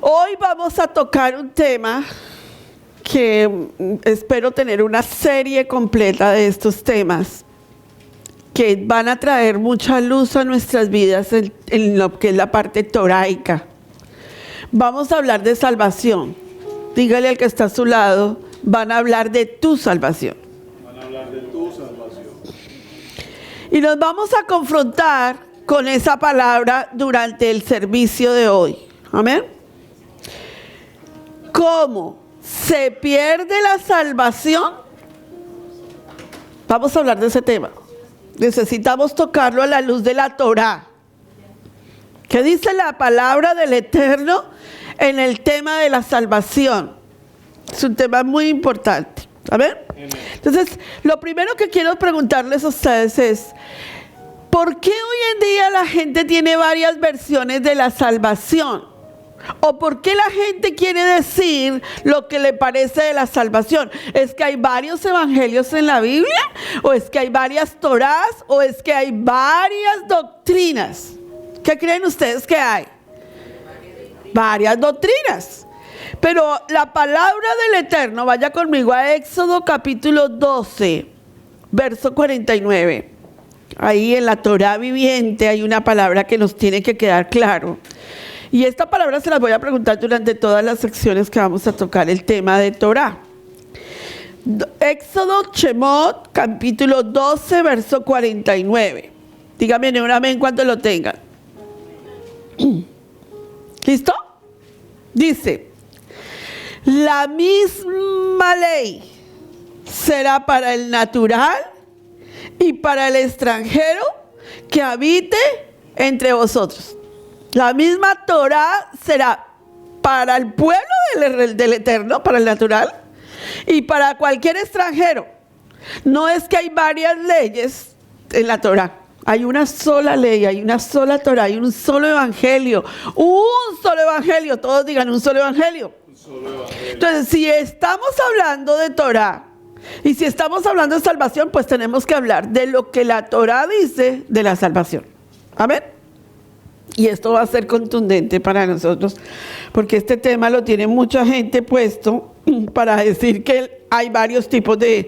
Hoy vamos a tocar un tema que espero tener una serie completa de estos temas que van a traer mucha luz a nuestras vidas en lo que es la parte toraica. Vamos a hablar de salvación. Dígale al que está a su lado, van a hablar de tu salvación. Van a hablar de tu salvación. Y nos vamos a confrontar con esa palabra durante el servicio de hoy. Amén. ¿Cómo se pierde la salvación? Vamos a hablar de ese tema. Necesitamos tocarlo a la luz de la Torá. ¿Qué dice la palabra del Eterno en el tema de la salvación? Es un tema muy importante. A ver. Entonces, lo primero que quiero preguntarles a ustedes es, ¿por qué hoy en día la gente tiene varias versiones de la salvación? ¿O por qué la gente quiere decir lo que le parece de la salvación? ¿Es que hay varios evangelios en la Biblia? ¿O es que hay varias Torás? ¿O es que hay varias doctrinas? ¿Qué creen ustedes que hay? Varias doctrinas. Pero la palabra del Eterno, vaya conmigo a Éxodo capítulo 12, verso 49. Ahí en la Torá viviente hay una palabra que nos tiene que quedar claro. Y esta palabra se las voy a preguntar durante todas las secciones que vamos a tocar el tema de Torá. Éxodo Shemot, capítulo 12, verso 49. Dígame en un amén cuando lo tengan. ¿Listo? Dice, la misma ley será para el natural y para el extranjero que habite entre vosotros. La misma Torá será para el pueblo del Eterno, para el natural, y para cualquier extranjero. No es que hay varias leyes en la Torá. Hay una sola ley, hay una sola Torá, hay un solo evangelio. Un solo evangelio, todos digan un solo evangelio. Entonces, si estamos hablando de Torá, y si estamos hablando de salvación, pues tenemos que hablar de lo que la Torá dice de la salvación. Amén. Y esto va a ser contundente para nosotros, porque este tema lo tiene mucha gente puesto para decir que hay varios tipos de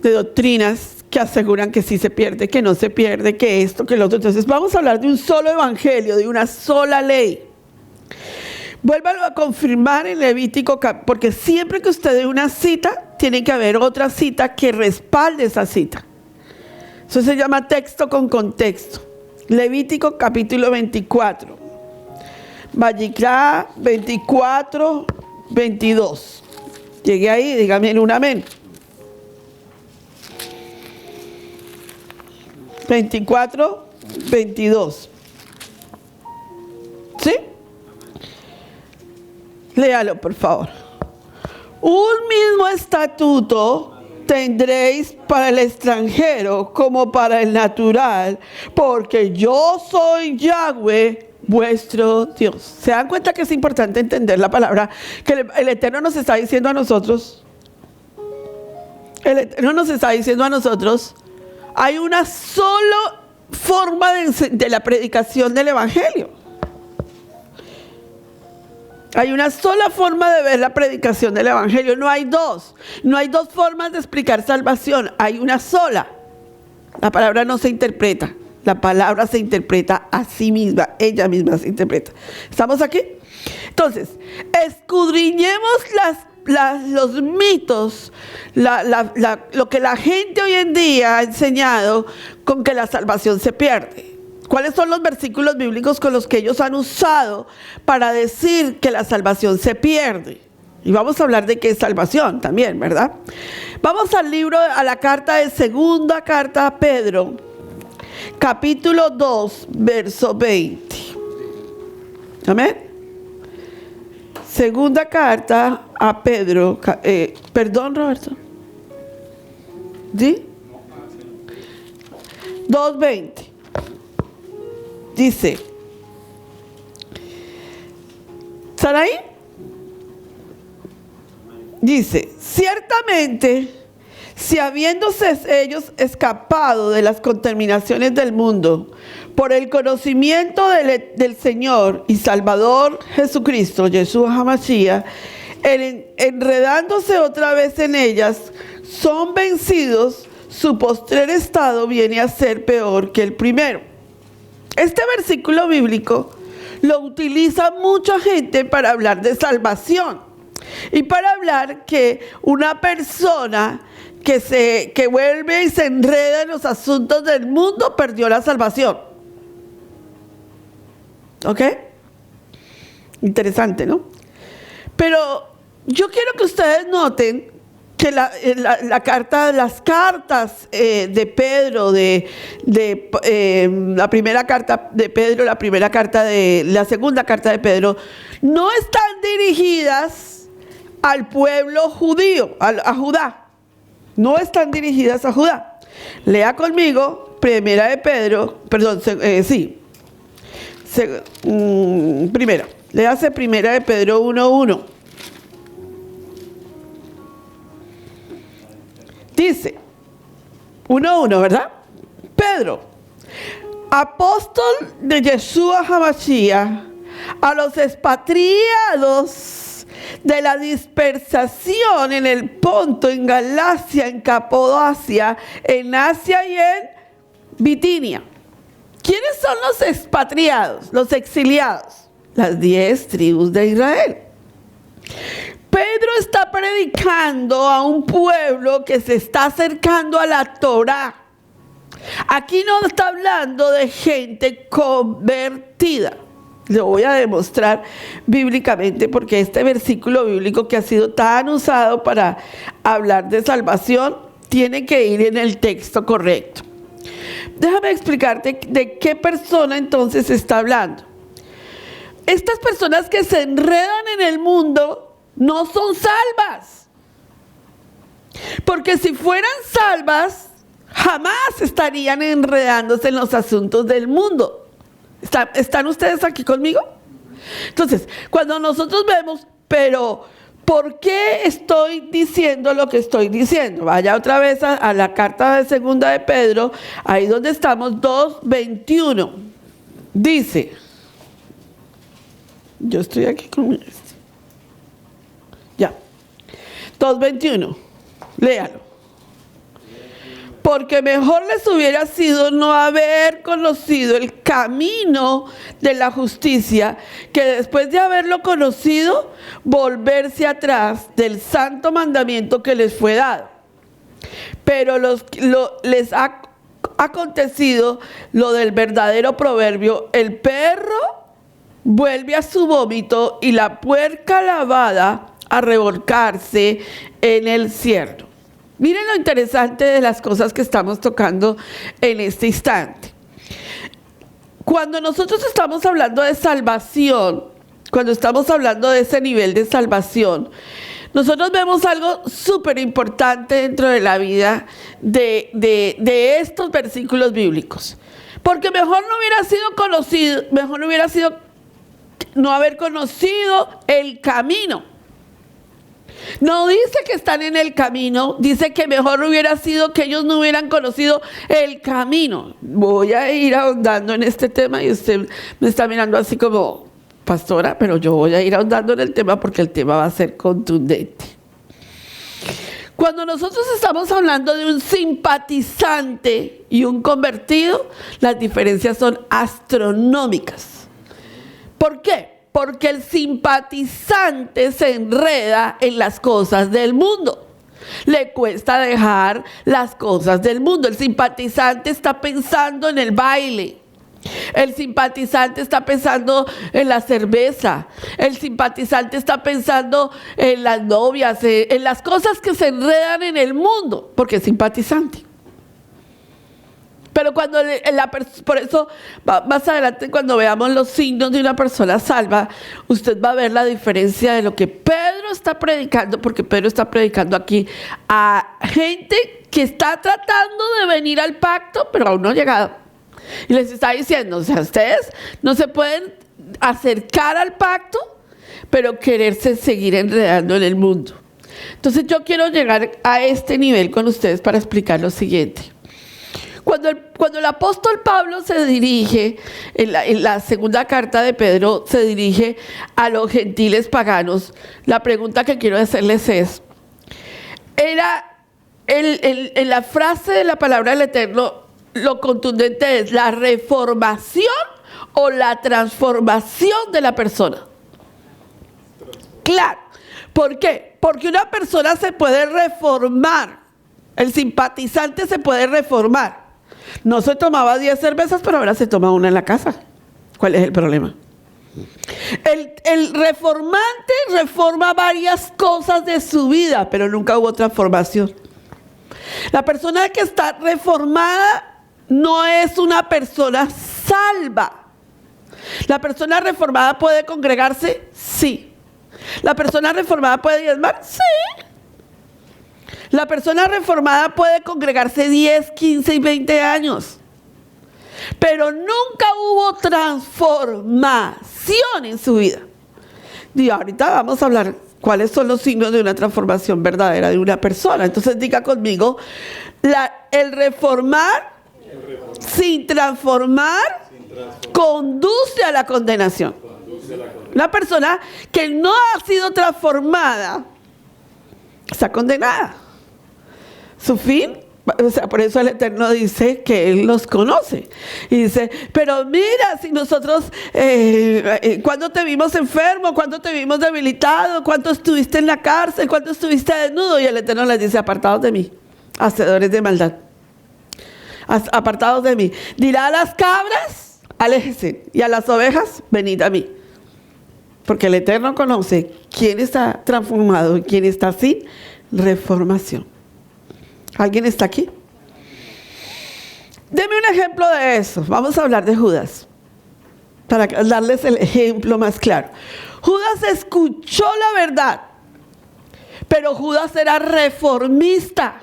doctrinas que aseguran que sí se pierde, que no se pierde, que esto, que lo otro. Entonces vamos a hablar de un solo evangelio, de una sola ley. Vuélvalo a confirmar en Levítico, porque siempre que usted dé una cita, tiene que haber otra cita que respalde esa cita. Eso se llama texto con contexto. Levítico capítulo 24. Vayikra 24, 22. Llegué ahí, dígame en un amén. 24, 22. ¿Sí? Léalo, por favor. Un mismo estatuto tendréis para el extranjero como para el natural, porque yo soy Yahweh, vuestro Dios. ¿Se dan cuenta que es importante entender la palabra? Que el Eterno nos está diciendo a nosotros. El Eterno nos está diciendo a nosotros, hay una sola forma de la predicación del Evangelio. Hay una sola forma de ver la predicación del Evangelio. No hay dos. No hay dos formas de explicar salvación. Hay una sola. La palabra no se interpreta. La palabra se interpreta a sí misma. Ella misma se interpreta. ¿Estamos aquí? Entonces, escudriñemos los mitos, lo que la gente hoy en día ha enseñado con que la salvación se pierde. ¿Cuáles son los versículos bíblicos con los que ellos han usado para decir que la salvación se pierde? Y vamos a hablar de qué es salvación también, ¿verdad? Vamos al libro, a la carta de segunda carta a Pedro, capítulo 2, verso 20. Amén. Segunda carta a Pedro, perdón, Roberto. ¿Sí? 2:20. Dice, ¿están ahí? Dice, ciertamente, si habiéndose ellos escapado de las contaminaciones del mundo, por el conocimiento del Señor y Salvador Jesucristo, Yeshua HaMashiach, enredándose otra vez en ellas, son vencidos, su postrer estado viene a ser peor que el primero. Este versículo bíblico lo utiliza mucha gente para hablar de salvación y para hablar que una persona que vuelve y se enreda en los asuntos del mundo perdió la salvación. ¿Ok? Interesante, ¿no? Pero yo quiero que ustedes noten que las cartas de Pedro, la primera carta de Pedro, la segunda carta de Pedro, no están dirigidas al pueblo judío, a Judá. No están dirigidas a Judá. Lea conmigo, primera de Pedro, léase primera de Pedro 1:1. Dice, 1:1, ¿verdad? Pedro, apóstol de Yeshua HaMashiach, a los expatriados de la dispersación en el Ponto, en Galacia, en Capadocia, en Asia y en Bitinia. ¿Quiénes son los expatriados, los exiliados? Las 10 tribus de Israel. Pedro está predicando a un pueblo que se está acercando a la Torá. Aquí no está hablando de gente convertida. Lo voy a demostrar bíblicamente porque este versículo bíblico que ha sido tan usado para hablar de salvación tiene que ir en el texto correcto. Déjame explicarte de qué persona entonces está hablando. Estas personas que se enredan en el mundo no son salvas. Porque si fueran salvas, jamás estarían enredándose en los asuntos del mundo. ¿Están ustedes aquí conmigo? Entonces, cuando nosotros vemos, pero ¿por qué estoy diciendo lo que estoy diciendo? Vaya otra vez a la carta de segunda de Pedro, ahí donde estamos, 2:21. Dice, yo estoy aquí con ya, 2:21, léalo. Porque mejor les hubiera sido no haber conocido el camino de la justicia, que después de haberlo conocido, volverse atrás del santo mandamiento que les fue dado. Pero les ha acontecido lo del verdadero proverbio: el perro vuelve a su vómito y la puerca lavada a revolcarse en el cielo. Miren lo interesante de las cosas que estamos tocando en este instante. Cuando nosotros estamos hablando de salvación, cuando estamos hablando de ese nivel de salvación, nosotros vemos algo súper importante dentro de la vida de estos versículos bíblicos. Porque mejor no hubiera sido conocido, mejor no hubiera sido no haber conocido el camino. No dice que están en el camino, dice que mejor hubiera sido que ellos no hubieran conocido el camino. Voy a ir ahondando en este tema y usted me está mirando así como, pastora, pero yo voy a ir ahondando en el tema porque el tema va a ser contundente. Cuando nosotros estamos hablando de un simpatizante y un convertido, las diferencias son astronómicas. ¿Por qué? Porque el simpatizante se enreda en las cosas del mundo. Le cuesta dejar las cosas del mundo. El simpatizante está pensando en el baile. El simpatizante está pensando en la cerveza. El simpatizante está pensando en las novias, en las cosas que se enredan en el mundo, porque es simpatizante. Pero cuando por eso más adelante, cuando veamos los signos de una persona salva, usted va a ver la diferencia de lo que Pedro está predicando, porque Pedro está predicando aquí a gente que está tratando de venir al pacto, pero aún no ha llegado. Y les está diciendo, o sea, ustedes no se pueden acercar al pacto, pero quererse seguir enredando en el mundo. Entonces yo quiero llegar a este nivel con ustedes para explicar lo siguiente. Cuando el apóstol Pablo se dirige, en la segunda carta de Pedro, se dirige a los gentiles paganos, la pregunta que quiero hacerles es, en la frase de la palabra del Eterno, lo contundente es la reformación o la transformación de la persona. Claro. ¿Por qué? Porque una persona se puede reformar. El simpatizante se puede reformar. No se tomaba 10 cervezas, pero ahora se toma una en la casa. ¿Cuál es el problema? El reformante reforma varias cosas de su vida, pero nunca hubo transformación. La persona que está reformada no es una persona salva. ¿La persona reformada puede congregarse? Sí. ¿La persona reformada puede diezmar? Sí. La persona reformada puede congregarse 10, 15 y 20 años. Pero nunca hubo transformación en su vida. Y ahorita vamos a hablar cuáles son los signos de una transformación verdadera de una persona. Entonces diga conmigo, el reformar sin transformar conduce a la condenación. Una persona que no ha sido transformada está condenada. Su fin, o sea, por eso el Eterno dice que Él los conoce. Y dice, pero mira, si nosotros, ¿cuándo te vimos enfermo? ¿Cuándo te vimos debilitado? ¿Cuánto estuviste en la cárcel? ¿Cuánto estuviste desnudo? Y el Eterno les dice, apartados de mí, hacedores de maldad. Apartados de mí. Dirá a las cabras, aléjense, y a las ovejas, venid a mí. Porque el Eterno conoce quién está transformado y quién está sin reformación. ¿Alguien está aquí? Deme un ejemplo de eso. Vamos a hablar de Judas, para darles el ejemplo más claro. Judas escuchó la verdad, pero Judas era reformista.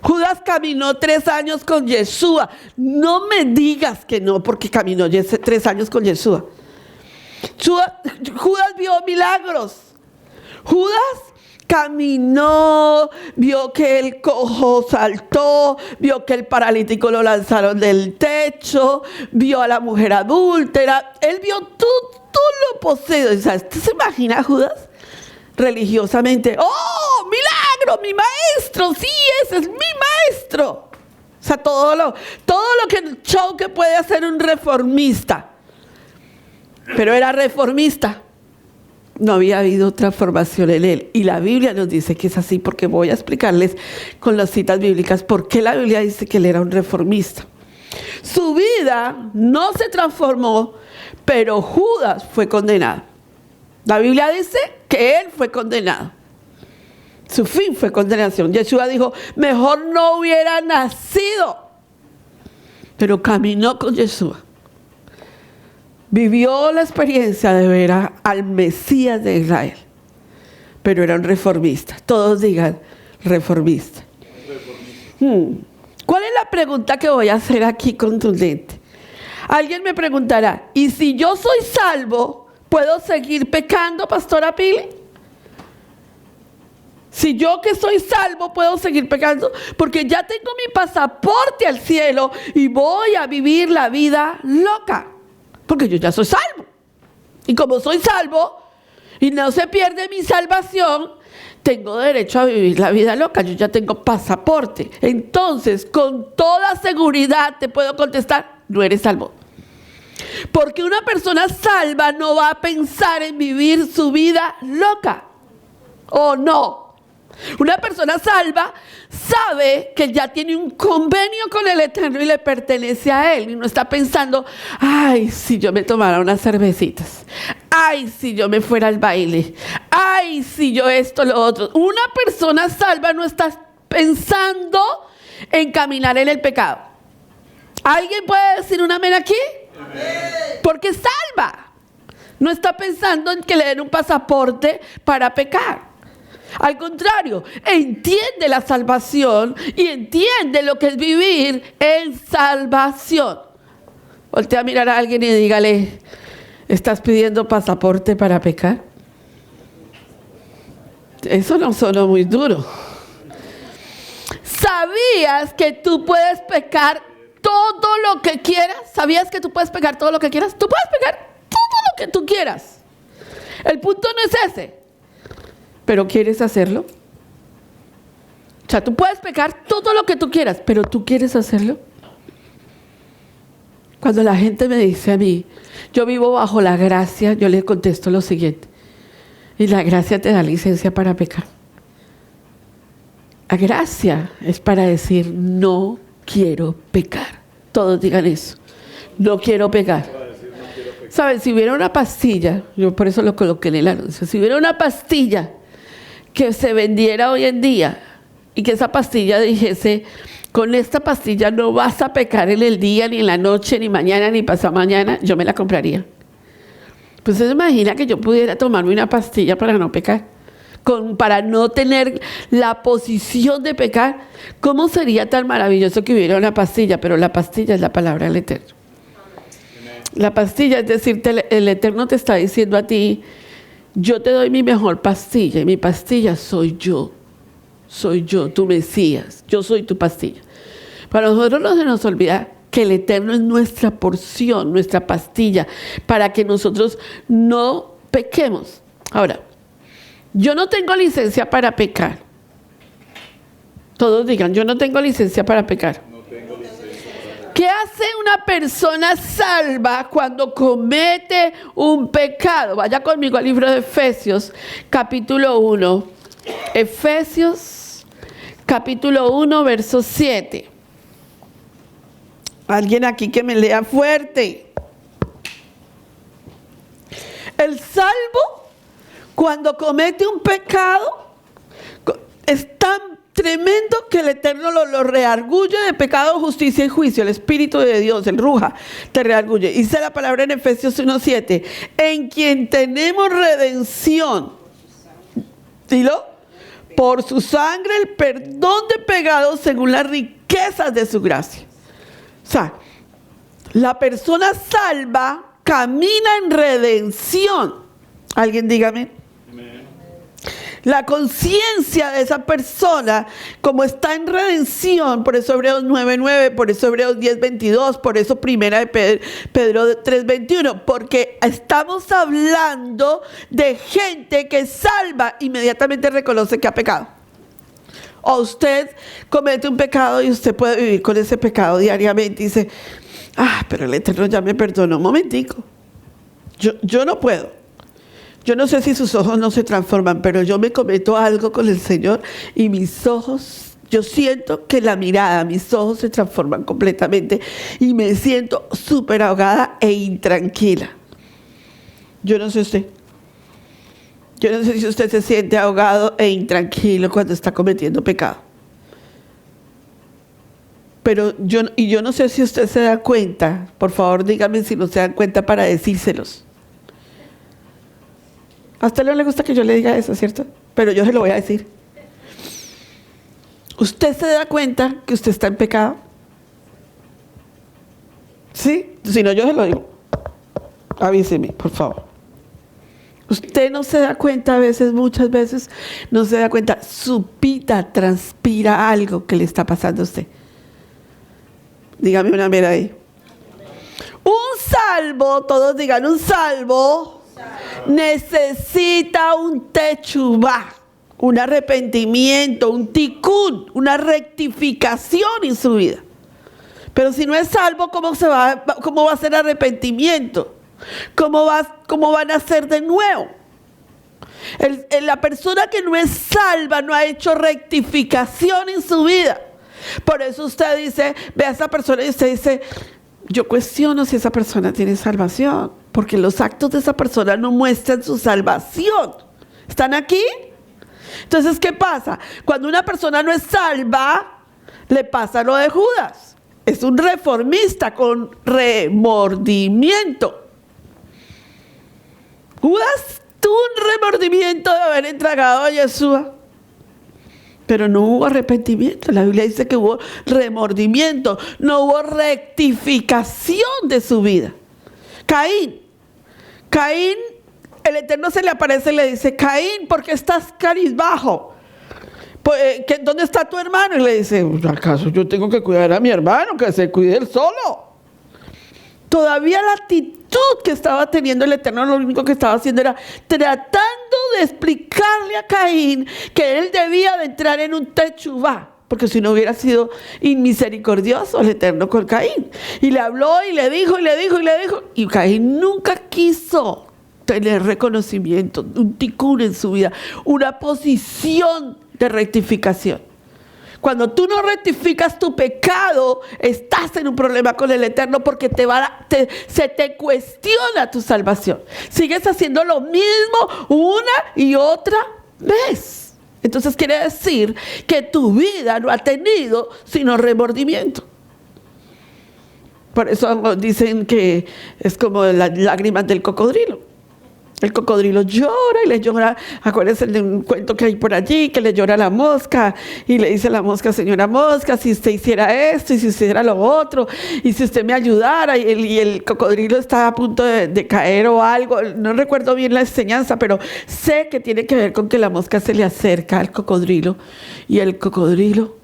Judas caminó 3 años con Yeshua. No me digas que no, porque caminó 3 años con Yeshua. Judas vio milagros. Judas caminó, vio que el cojo saltó, vio que el paralítico lo lanzaron del techo, vio a la mujer adúltera. Él vio todo lo poseído. O sea, ¿usted se imagina a Judas religiosamente? ¡Oh, milagro, mi maestro! Sí, ese es mi maestro. O sea, todo lo que el show que puede hacer un reformista. Pero era reformista. No había habido transformación en él. Y la Biblia nos dice que es así, porque voy a explicarles con las citas bíblicas por qué la Biblia dice que él era un reformista. Su vida no se transformó, pero Judas fue condenado. La Biblia dice que él fue condenado. Su fin fue condenación. Yeshua dijo, mejor no hubiera nacido. Pero caminó con Yeshua. Vivió la experiencia de ver al Mesías de Israel, pero era un reformista. Todos digan, reformista. ¿Cuál es la pregunta que voy a hacer aquí contundente? Alguien me preguntará, ¿y si yo soy salvo, puedo seguir pecando, pastora Pili? Si yo que soy salvo puedo seguir pecando, porque ya tengo mi pasaporte al cielo y voy a vivir la vida loca. Porque yo ya soy salvo. Y como soy salvo y no se pierde mi salvación, tengo derecho a vivir la vida loca. Yo ya tengo pasaporte. Entonces, con toda seguridad te puedo contestar, no eres salvo. Porque una persona salva no va a pensar en vivir su vida loca. ¿O no? Una persona salva sabe que ya tiene un convenio con el Eterno y le pertenece a Él. Y no está pensando, ay, si yo me tomara unas cervecitas. Ay, si yo me fuera al baile. Ay, si yo esto, lo otro. Una persona salva no está pensando en caminar en el pecado. ¿Alguien puede decir un amén aquí? Amén. Porque salva. No está pensando en que le den un pasaporte para pecar. Al contrario, entiende la salvación y entiende lo que es vivir en salvación. Voltea a mirar a alguien y dígale, ¿estás pidiendo pasaporte para pecar? Eso no sonó muy duro. Saber ¿Sabías que tú puedes pecar todo lo que quieras? ¿Sabías que tú puedes pecar todo lo que quieras? Tú puedes pecar todo lo que tú quieras. El punto no es ese. ¿Pero quieres hacerlo? O sea, tú puedes pecar todo lo que tú quieras, pero ¿tú quieres hacerlo? Cuando la gente me dice a mí, yo vivo bajo la gracia, yo le contesto lo siguiente. Y la gracia te da licencia para pecar. La gracia es para decir, no quiero pecar. Todos digan eso. No quiero pecar. ¿Saben? Si hubiera una pastilla, yo por eso lo coloqué en el anuncio, si hubiera una pastilla que se vendiera hoy en día y que esa pastilla dijese, con esta pastilla no vas a pecar en el día, ni en la noche, ni mañana, ni pasado mañana, yo me la compraría. Pues se imagina que yo pudiera tomarme una pastilla para no pecar, para no tener la posición de pecar. ¿Cómo sería tan maravilloso que hubiera una pastilla? Pero la pastilla es la palabra del Eterno. La pastilla, es decir, el Eterno te está diciendo a ti, yo te doy mi mejor pastilla, y mi pastilla soy yo, tu Mesías, yo soy tu pastilla. Para nosotros no se nos olvida que el Eterno es nuestra porción, nuestra pastilla, para que nosotros no pequemos. Ahora, yo no tengo licencia para pecar. Todos digan, yo no tengo licencia para pecar. ¿Qué hace una persona salva cuando comete un pecado? Vaya conmigo al libro de Efesios, capítulo 1. Efesios, capítulo 1, verso 7. Alguien aquí que me lea fuerte. El salvo, cuando comete un pecado, es tan tremendo que el Eterno lo reargulle de pecado, justicia y juicio. El Espíritu de Dios, el Ruja, te reargulle. Dice la palabra en Efesios 1:7, en quien tenemos redención. Dilo. Por su sangre el perdón de pecados según las riquezas de su gracia. O sea, la persona salva camina en redención. Alguien dígame. La conciencia de esa persona, como está en redención, por eso Hebreos 9:9, por eso Hebreos 10:22, por eso primera de Pedro 3:21, porque estamos hablando de gente que salva, inmediatamente reconoce que ha pecado. O usted comete un pecado y usted puede vivir con ese pecado diariamente y dice, pero el Eterno ya me perdonó. Un momentico, yo no puedo. Yo no sé si sus ojos no se transforman, pero yo me cometo algo con el Señor y mis ojos, yo siento que la mirada, mis ojos se transforman completamente y me siento súper ahogada e intranquila. Yo no sé usted. Yo no sé si usted se siente ahogado e intranquilo cuando está cometiendo pecado. Pero yo no sé si usted se da cuenta. Por favor, dígame si no se dan cuenta para decírselos. A usted no le gusta que yo le diga eso, ¿cierto? Pero yo se lo voy a decir. ¿Usted se da cuenta que usted está en pecado? ¿Sí? Si no, yo se lo digo. Avíseme, por favor. Usted no se da cuenta a veces, muchas veces, no se da cuenta. Su vida transpira algo que le está pasando a usted. Dígame una mera ahí. Un salvo, todos digan, un salvo necesita un techubá, un arrepentimiento, un tikkun, una rectificación en su vida. Pero si no es salvo, ¿cómo va a ser arrepentimiento? ¿Cómo van a ser de nuevo? La persona que no es salva no ha hecho rectificación en su vida. Por eso usted dice, ve a esa persona y usted dice, yo cuestiono si esa persona tiene salvación, porque los actos de esa persona no muestran su salvación. ¿Están aquí? Entonces, ¿qué pasa? Cuando una persona no es salva, le pasa lo de Judas. Es un reformista con remordimiento. Judas tuvo un remordimiento de haber entregado a Yeshua, pero no hubo arrepentimiento. La Biblia dice que hubo remordimiento, no hubo rectificación de su vida. Caín, el Eterno se le aparece y le dice, Caín, ¿por qué estás cabizbajo? ¿Dónde está tu hermano? Y le dice, ¿acaso yo tengo que cuidar a mi hermano? Que se cuide él solo. Todavía la actitud que estaba teniendo el Eterno, lo único que estaba haciendo era tratando de explicarle a Caín que él debía de entrar en un techuvá, porque si no hubiera sido inmisericordioso el Eterno con Caín. Y le habló y le dijo, y Caín nunca quiso tener reconocimiento, un tikkun en su vida, una posición de rectificación. Cuando tú no rectificas tu pecado, estás en un problema con el Eterno porque se te cuestiona tu salvación. Sigues haciendo lo mismo una y otra vez. Entonces quiere decir que tu vida no ha tenido sino remordimiento. Por eso dicen que es como las lágrimas del cocodrilo. El cocodrilo llora y le llora, acuérdense de un cuento que hay por allí, que le llora a la mosca y le dice a la mosca, señora mosca, si usted hiciera esto y si usted hiciera lo otro y si usted me ayudara, y el cocodrilo está a punto de caer o algo, no recuerdo bien la enseñanza, pero sé que tiene que ver con que la mosca se le acerca al cocodrilo y el cocodrilo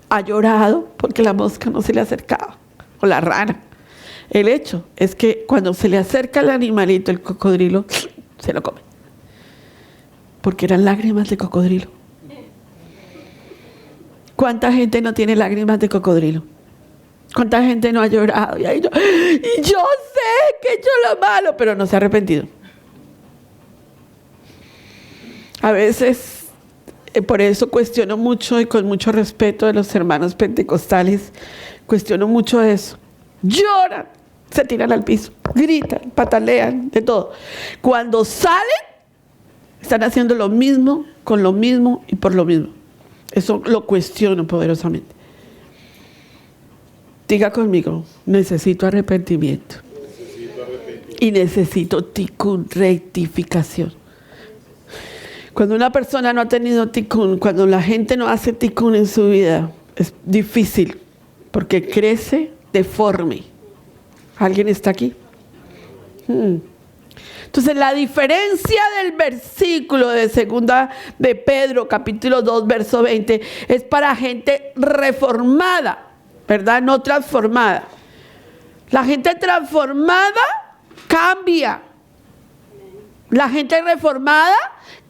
ha llorado porque la mosca no se le acercaba, o la rana. El hecho es que cuando se le acerca el animalito, el cocodrilo, se lo come. Porque eran lágrimas de cocodrilo. ¿Cuánta gente no tiene lágrimas de cocodrilo? ¿Cuánta gente no ha llorado? Y yo sé que he hecho lo malo, pero no se ha arrepentido. A veces, por eso cuestiono mucho y con mucho respeto de los hermanos pentecostales, cuestiono mucho eso. Lloran, se tiran al piso, gritan, patalean, de todo. Cuando salen, están haciendo lo mismo, con lo mismo y por lo mismo. Eso lo cuestiono poderosamente. Diga conmigo, necesito arrepentimiento. Y necesito tikkun, rectificación. Cuando una persona no ha tenido tikkun, cuando la gente no hace tikkun en su vida, es difícil, porque crece deforme. ¿Alguien está aquí? Entonces la diferencia del versículo de segunda de Pedro, capítulo 2, verso 20, es para gente reformada, ¿verdad? No transformada. La gente transformada cambia. La gente reformada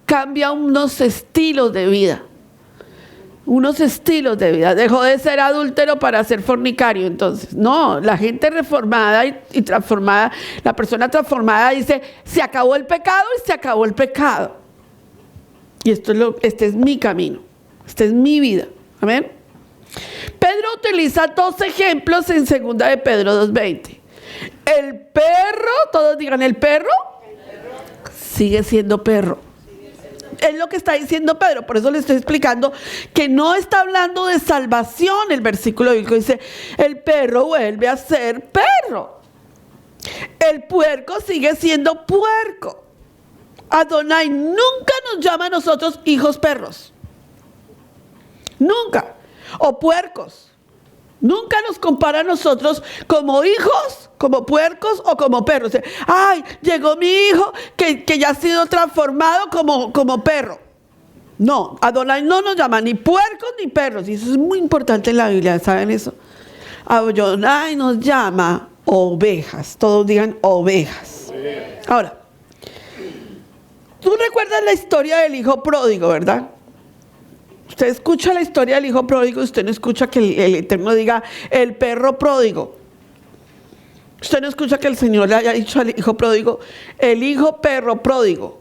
cambia unos estilos de vida. Unos estilos de vida. Dejó de ser adúltero para ser fornicario. Entonces, no, la gente reformada y transformada, la persona transformada dice, se acabó el pecado y se acabó el pecado. Y este es mi camino, esta es mi vida. Amén. Pedro utiliza dos ejemplos en segunda de Pedro 2:20. El perro, todos digan, el perro sigue siendo perro. Es lo que está diciendo Pedro, por eso le estoy explicando que no está hablando de salvación. El versículo bíblico dice, el perro vuelve a ser perro. El puerco sigue siendo puerco. Adonai nunca nos llama a nosotros hijos perros. Nunca. O puercos. Nunca nos compara a nosotros como hijos, como puercos o como perros. Ay, llegó mi hijo que ya ha sido transformado como perro. No, Adonai no nos llama ni puercos ni perros. Y eso es muy importante en la Biblia, ¿saben eso? Adonai nos llama ovejas. Todos digan ovejas. Ahora, tú recuerdas la historia del hijo pródigo, ¿verdad? Usted escucha la historia del hijo pródigo, usted no escucha que el Eterno diga el perro pródigo. Usted no escucha que el Señor le haya dicho al hijo pródigo, el hijo perro pródigo.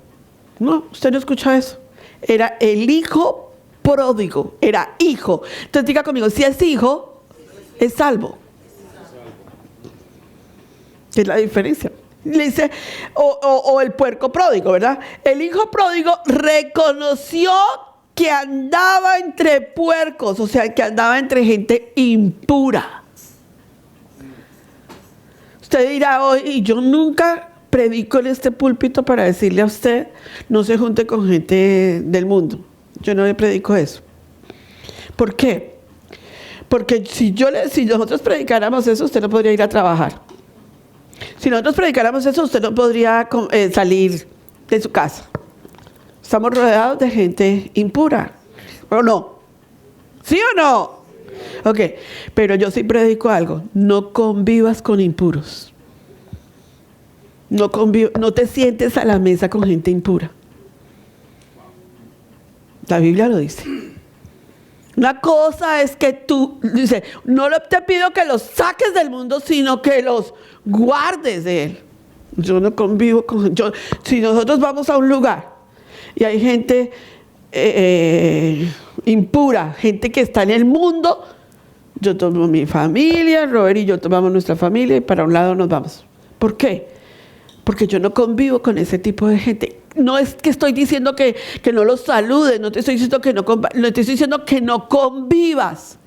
No, usted no escucha eso. Era el hijo pródigo, era hijo. Entonces diga conmigo, si es hijo, es salvo. Es la diferencia. Le dice, o el puerco pródigo, ¿verdad? El hijo pródigo reconoció que andaba entre puercos, o sea, que andaba entre gente impura. Usted dirá hoy, y yo nunca predico en este púlpito para decirle a usted, no se junte con gente del mundo. Yo no le predico eso. ¿Por qué? Porque si nosotros predicáramos eso, usted no podría ir a trabajar. Si nosotros predicáramos eso, usted no podría salir de su casa. Estamos rodeados de gente impura, ¿O no? ¿Sí o no? Ok, pero yo sí predico algo. No convivas con impuros. No te sientes a la mesa con gente impura. La Biblia lo dice. Una cosa es que tú, dice, no te pido que los saques del mundo, sino que los guardes de él. Yo no convivo con... si nosotros vamos a un lugar y hay gente impura, gente que está en el mundo, yo tomo mi familia, Robert y yo tomamos nuestra familia y para un lado nos vamos. ¿Por qué? Porque yo no convivo con ese tipo de gente. No es que estoy diciendo que no los saludes, no te estoy diciendo que no te estoy diciendo que no convivas.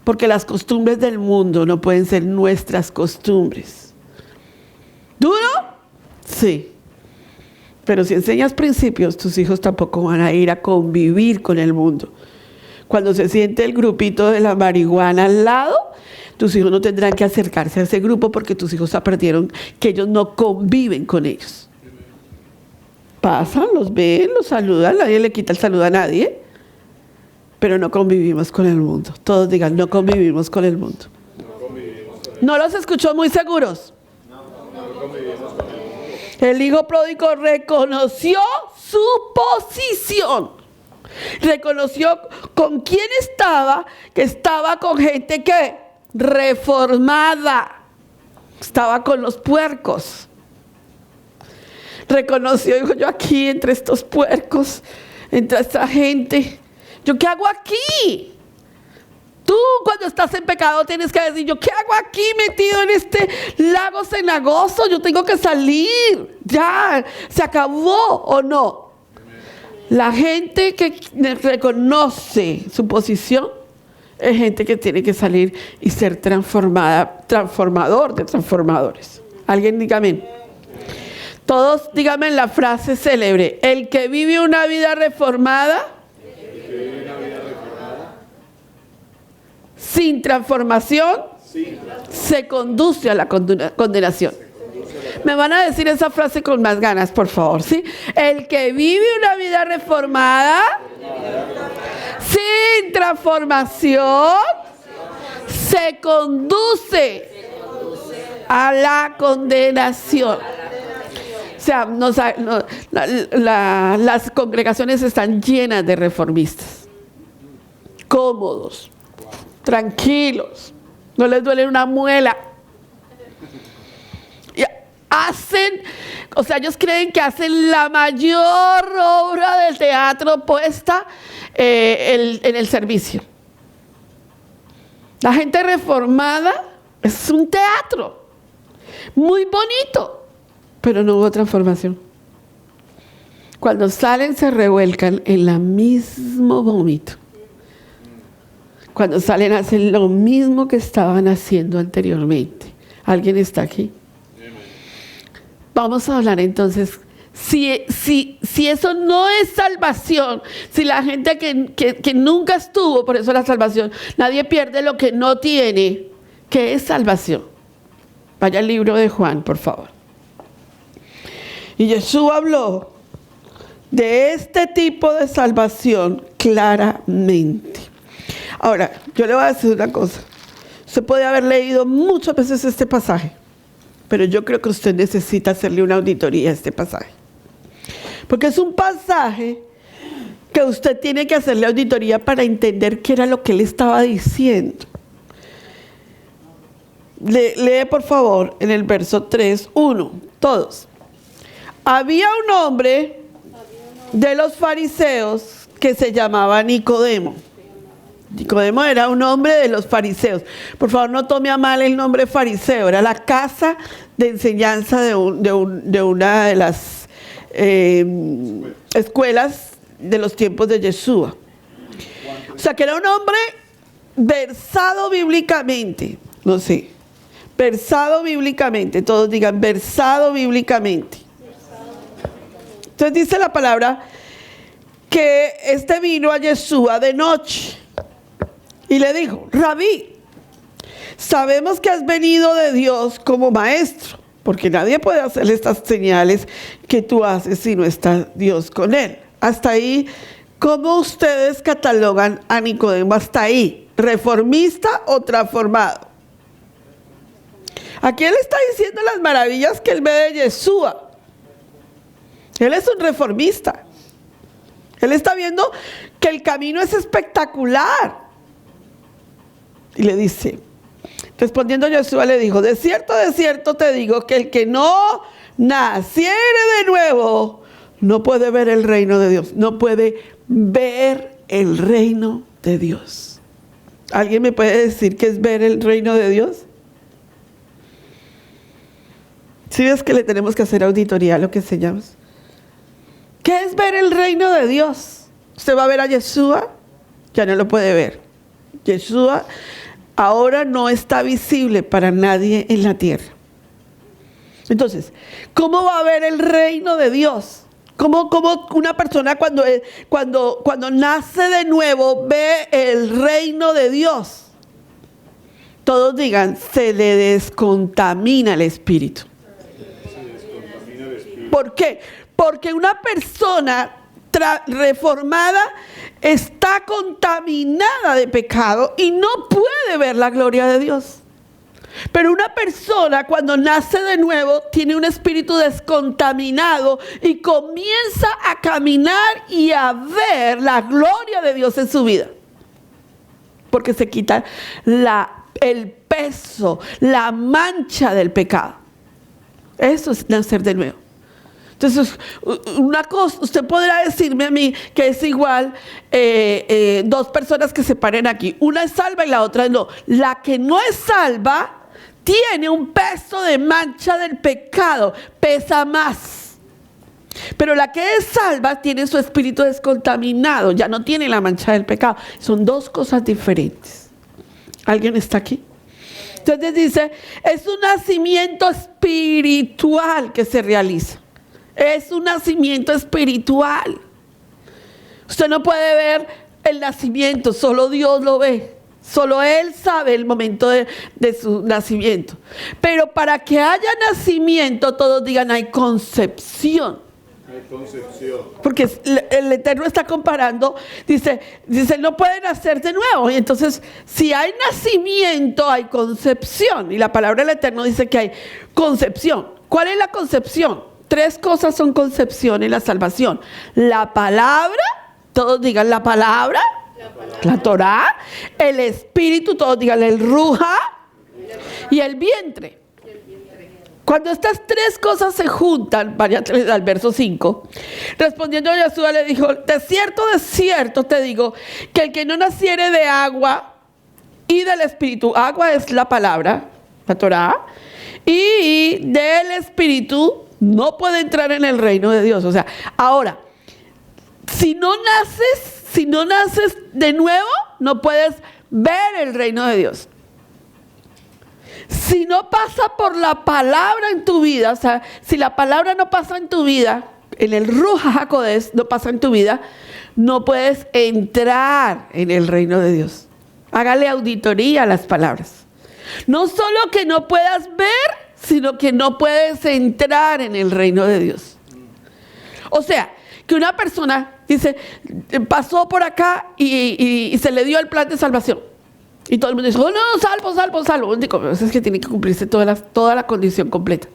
Porque las costumbres del mundo no pueden ser nuestras costumbres. ¿Duro? Sí. Pero si enseñas principios, tus hijos tampoco van a ir a convivir con el mundo. Cuando se siente el grupito de la marihuana al lado, tus hijos no tendrán que acercarse a ese grupo porque tus hijos aprendieron que ellos no conviven con ellos. Pasan, los ven, los saludan, nadie le quita el saludo a nadie, pero no convivimos con el mundo. Todos digan, no convivimos con el mundo. ¿No los escuchó muy seguros? El hijo pródigo reconoció su posición. Reconoció con quién estaba, que estaba con gente que reformada. Estaba con los puercos. Reconoció, dijo, yo aquí entre estos puercos, entre esta gente, ¿yo qué hago aquí? Tú cuando estás en pecado tienes que decir, ¿yo qué hago aquí metido en este lago cenagoso? Yo tengo que salir, ya, se acabó, ¿o no? La gente que reconoce su posición es gente que tiene que salir y ser transformador de transformadores. ¿Alguien diga amén? Todos díganme la frase célebre: el que vive una vida reformada, sin transformación, se conduce a la condenación. Me van a decir esa frase con más ganas, por favor, ¿sí? El que vive una vida reformada, sin transformación, se conduce a la condenación. O sea, las congregaciones están llenas de reformistas, cómodos, tranquilos, no les duele una muela. Y hacen, o sea, ellos creen que hacen la mayor obra del teatro puesta en el servicio. La gente reformada es un teatro muy bonito, pero no hubo transformación. Cuando salen se revuelcan en el mismo vómito. Cuando salen hacen lo mismo que estaban haciendo anteriormente. ¿Alguien está aquí? Vamos a hablar entonces. Si eso no es salvación, si la gente que nunca estuvo, por eso la salvación, nadie pierde lo que no tiene, ¿qué es salvación? Vaya al libro de Juan, por favor. Y Jesús habló de este tipo de salvación claramente. Ahora, yo le voy a decir una cosa. Usted puede haber leído muchas veces este pasaje, pero yo creo que usted necesita hacerle una auditoría a este pasaje. Porque es un pasaje que usted tiene que hacerle auditoría para entender qué era lo que él estaba diciendo. Lee por favor en el verso 3:1, todos. Había un hombre de los fariseos que se llamaba Nicodemo. Nicodemo era un hombre de los fariseos. Por favor, no tome a mal el nombre fariseo. Era la casa de enseñanza de una de las escuelas de los tiempos de Yeshua. O sea, que era un hombre versado bíblicamente. No sé. Versado bíblicamente. Todos digan, versado bíblicamente. Entonces dice la palabra que este vino a Yeshua de noche y le dijo: Rabí, sabemos que has venido de Dios como maestro, porque nadie puede hacerle estas señales que tú haces si no está Dios con él. Hasta ahí ¿Cómo ustedes catalogan a Nicodemo hasta ahí? ¿Reformista o transformado? Aquí él está diciendo las maravillas que él ve de Yeshua. Él es un reformista. Él está viendo que el camino es espectacular. Y le dice, respondiendo Yeshua le dijo, de cierto te digo que el que no naciere de nuevo no puede ver el reino de Dios. No puede ver el reino de Dios. ¿Alguien me puede decir qué es ver el reino de Dios? ¿Sí ves que le tenemos que hacer auditoría a lo que enseñamos? ¿Qué es ver el reino de Dios? Usted va a ver a Yeshua, ya no lo puede ver. Yeshua ahora no está visible para nadie en la tierra. Entonces, ¿cómo va a ver el reino de Dios? ¿Cómo una persona cuando nace de nuevo ve el reino de Dios? Todos digan, se le descontamina el espíritu. ¿Por qué? Porque una persona reformada está contaminada de pecado y no puede ver la gloria de Dios. Pero una persona cuando nace de nuevo tiene un espíritu descontaminado y comienza a caminar y a ver la gloria de Dios en su vida. Porque se quita el peso, la mancha del pecado. Eso es nacer de nuevo. Entonces, una cosa, usted podrá decirme a mí que es igual dos personas que se paren aquí. Una es salva y la otra no. La que no es salva tiene un peso de mancha del pecado, pesa más. Pero la que es salva tiene su espíritu descontaminado, ya no tiene la mancha del pecado. Son dos cosas diferentes. ¿Alguien está aquí? Entonces dice, es un nacimiento espiritual que se realiza. Es un nacimiento espiritual. Usted no puede ver el nacimiento, solo Dios lo ve. Solo Él sabe el momento de su nacimiento. Pero para que haya nacimiento, todos digan, hay concepción. Hay concepción. Porque el Eterno está comparando, dice, no puede nacer de nuevo. Y entonces, si hay nacimiento, hay concepción. Y la palabra del Eterno dice que hay concepción. ¿Cuál es la concepción? 3 cosas son concepción en la salvación. La palabra, todos digan la palabra, la Torá, el espíritu, todos digan el ruja y el vientre. Cuando estas 3 cosas se juntan, vaya al verso 5, respondiendo a Yeshua le dijo, de cierto te digo, que el que no naciere de agua y del espíritu, agua es la palabra, la Torá, y del espíritu, no puede entrar en el reino de Dios. O sea, ahora, si no naces de nuevo, no puedes ver el reino de Dios. Si no pasa por la palabra en tu vida, o sea, si la palabra no pasa en tu vida, en el Ruach HaKodesh no pasa en tu vida, no puedes entrar en el reino de Dios. Hágale auditoría a las palabras. No solo que no puedas ver, sino que no puedes entrar en el reino de Dios. O sea, que una persona dice, pasó por acá y se le dio el plan de salvación. Y todo el mundo dice, oh no, salvo. Digo, es que tiene que cumplirse toda la condición completa.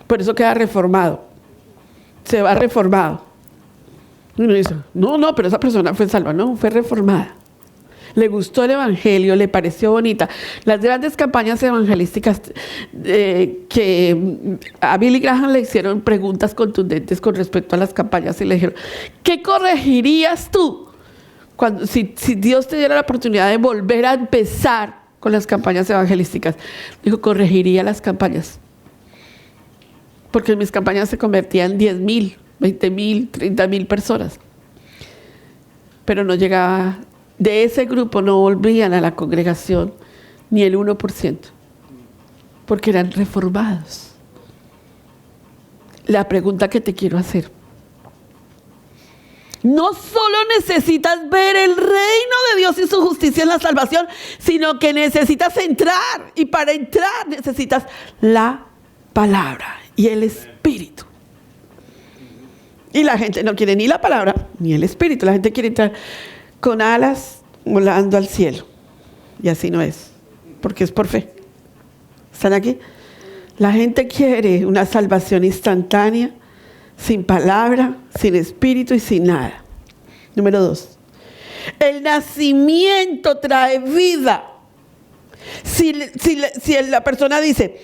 Por eso queda reformado. Se va reformado. Y uno dice, no, pero esa persona fue salva. No, fue reformada. Le gustó el evangelio, le pareció bonita. Las grandes campañas evangelísticas que a Billy Graham le hicieron preguntas contundentes con respecto a las campañas y le dijeron, ¿qué corregirías tú si Dios te diera la oportunidad de volver a empezar con las campañas evangelísticas? Dijo, corregiría las campañas. Porque en mis campañas se convertían 10,000, 20,000, 30,000 personas. Pero no llegaba... De ese grupo no volvían a la congregación ni el 1%, porque eran reformados. La pregunta que te quiero hacer, no solo necesitas ver el reino de Dios y su justicia en la salvación, sino que necesitas entrar, y para entrar necesitas la palabra y el espíritu. Y la gente no quiere ni la palabra ni el Espíritu. La gente quiere entrar con alas volando al cielo. Y así no es, porque es por fe. ¿Están aquí? La gente quiere una salvación instantánea, sin palabra, sin espíritu y sin nada. Número 2. El nacimiento trae vida. Si la persona dice,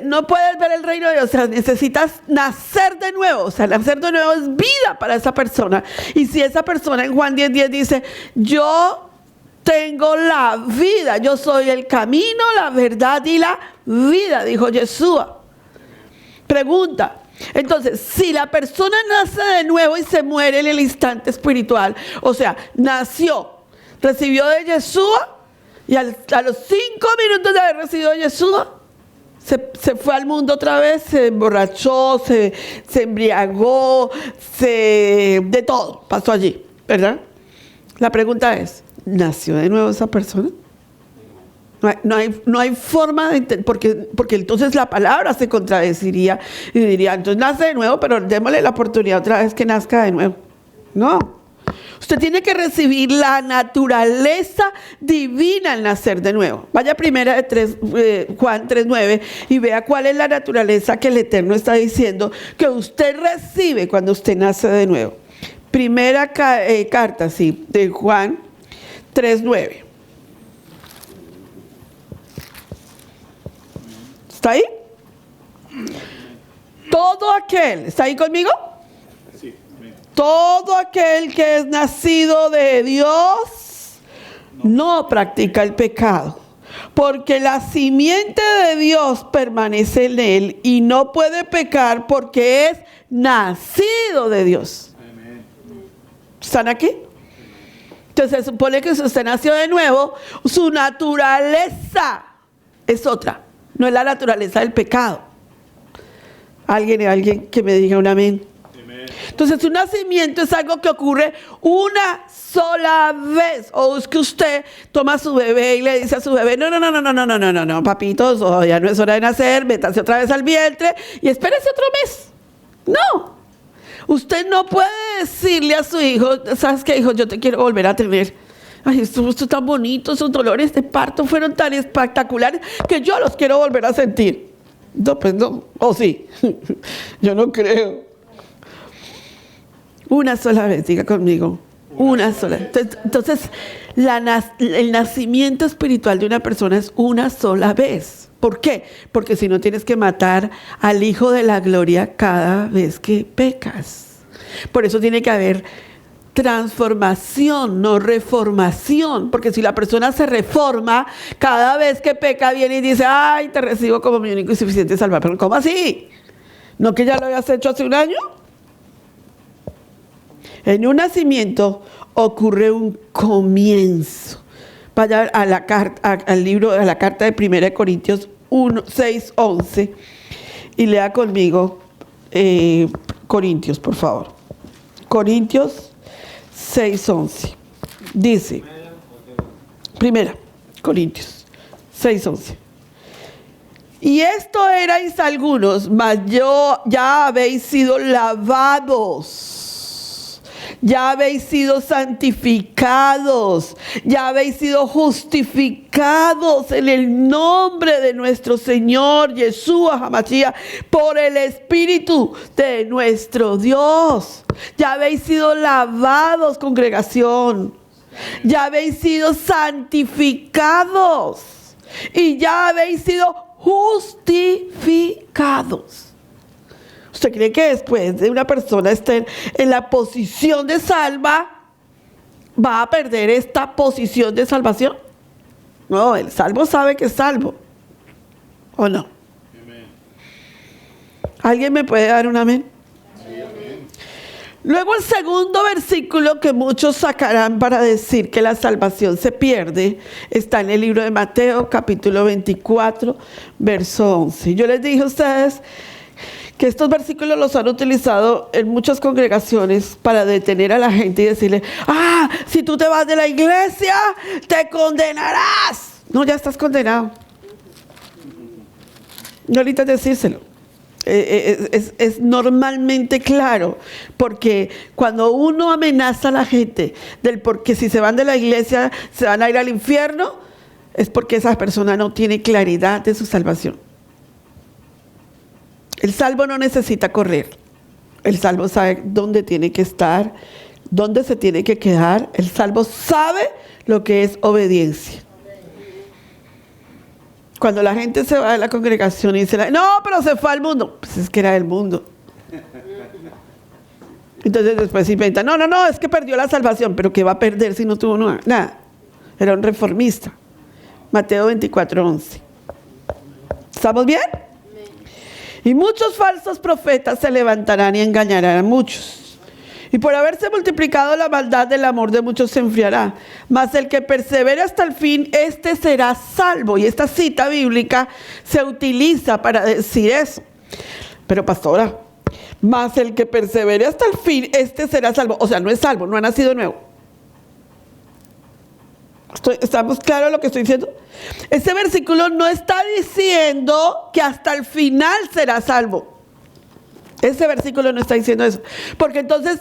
no puedes ver el reino de Dios, o sea, necesitas nacer de nuevo. O sea, nacer de nuevo es vida para esa persona. Y si esa persona en Juan 10:10 dice, yo tengo la vida, yo soy el camino, la verdad y la vida, dijo Yeshua. Pregunta. Entonces, si la persona nace de nuevo y se muere en el instante espiritual, o sea, nació, recibió de Yeshua, y a los 5 minutos de haber recibido de Yeshua, se fue al mundo otra vez, se emborrachó, se embriagó, de todo pasó allí, ¿verdad? La pregunta es, ¿nació de nuevo esa persona? No hay forma de entender, porque entonces la palabra se contradeciría y diría, entonces nace de nuevo, pero démosle la oportunidad otra vez que nazca de nuevo. No. Usted tiene que recibir la naturaleza divina al nacer de nuevo. Vaya primera de Juan 3:9 y vea cuál es la naturaleza que el Eterno está diciendo que usted recibe cuando usted nace de nuevo. Primera carta, sí, de Juan 3:9. ¿Está ahí? Todo aquel, ¿está ahí conmigo? Sí, amén. Todo aquel que es nacido de Dios no practica el pecado, porque la simiente de Dios permanece en él y no puede pecar porque es nacido de Dios. Amén. ¿Están aquí? Entonces se supone que si usted nació de nuevo, su naturaleza es otra. No es la naturaleza del pecado. Alguien que me diga un amén. Amén. Entonces, un nacimiento es algo que ocurre una sola vez. O es que usted toma a su bebé y le dice a su bebé, no, papito, ya no es hora de nacer, métase otra vez al vientre y espérese otro mes. No. Usted no puede decirle a su hijo, ¿sabes qué, hijo? Yo te quiero volver a tener. Ay, esto es tan bonito, esos dolores de parto fueron tan espectaculares que yo los quiero volver a sentir. No, pues no. O sí. Yo no creo. Una sola vez, diga conmigo. Una sola. Entonces, el nacimiento espiritual de una persona es una sola vez. ¿Por qué? Porque si no tienes que matar al Hijo de la Gloria cada vez que pecas. Por eso tiene que haber transformación, no reformación, porque si la persona se reforma, cada vez que peca viene y dice, ay, te recibo como mi único y suficiente Salvador. ¿Cómo así? ¿No que ya lo habías hecho hace un año? En un nacimiento ocurre un comienzo. Vaya a la carta, al libro, a la carta de 1 Corintios 6:11 y lea conmigo Corintios, por favor. Corintios 6:11. Dice, 1 Corintios 6:11. Y esto erais algunos, mas ya habéis sido lavados, ya habéis sido santificados, ya habéis sido justificados en el nombre de nuestro Señor Yeshua HaMashiach por el Espíritu de nuestro Dios. Ya habéis sido lavados, congregación. Ya habéis sido santificados y ya habéis sido justificados. ¿Usted cree que después de una persona esté en la posición de salva, va a perder esta posición de salvación? No, el salvo sabe que es salvo. ¿O no? Amén. ¿Alguien me puede dar un amén? Sí, amén. Luego el segundo versículo que muchos sacarán para decir que la salvación se pierde está en el libro de Mateo, capítulo 24, verso 11. Yo les dije a ustedes que estos versículos los han utilizado en muchas congregaciones para detener a la gente y decirle, si tú te vas de la iglesia, te condenarás. No, ya estás condenado. No ahorita decírselo. Es normalmente claro, porque cuando uno amenaza a la gente del porque si se van de la iglesia se van a ir al infierno, es porque esa persona no tiene claridad de su salvación. El salvo no necesita correr. El salvo sabe dónde tiene que estar, dónde se tiene que quedar. El salvo sabe lo que es obediencia. Cuando la gente se va de la congregación y dice, no, pero se fue al mundo. Pues es que era del mundo. Entonces después inventa, no, es que perdió la salvación. ¿Pero qué va a perder si no tuvo nada? Era un reformista. Mateo 24:11. ¿Estamos bien? Y muchos falsos profetas se levantarán y engañarán a muchos. Y por haberse multiplicado la maldad, el amor de muchos se enfriará. Mas el que persevere hasta el fin, este será salvo. Y esta cita bíblica se utiliza para decir eso. Pero pastora, mas el que persevere hasta el fin, este será salvo. O sea, no es salvo, no ha nacido de nuevo. ¿Estamos claros lo que estoy diciendo? Este versículo no está diciendo que hasta el final será salvo. Ese versículo no está diciendo eso. Porque entonces,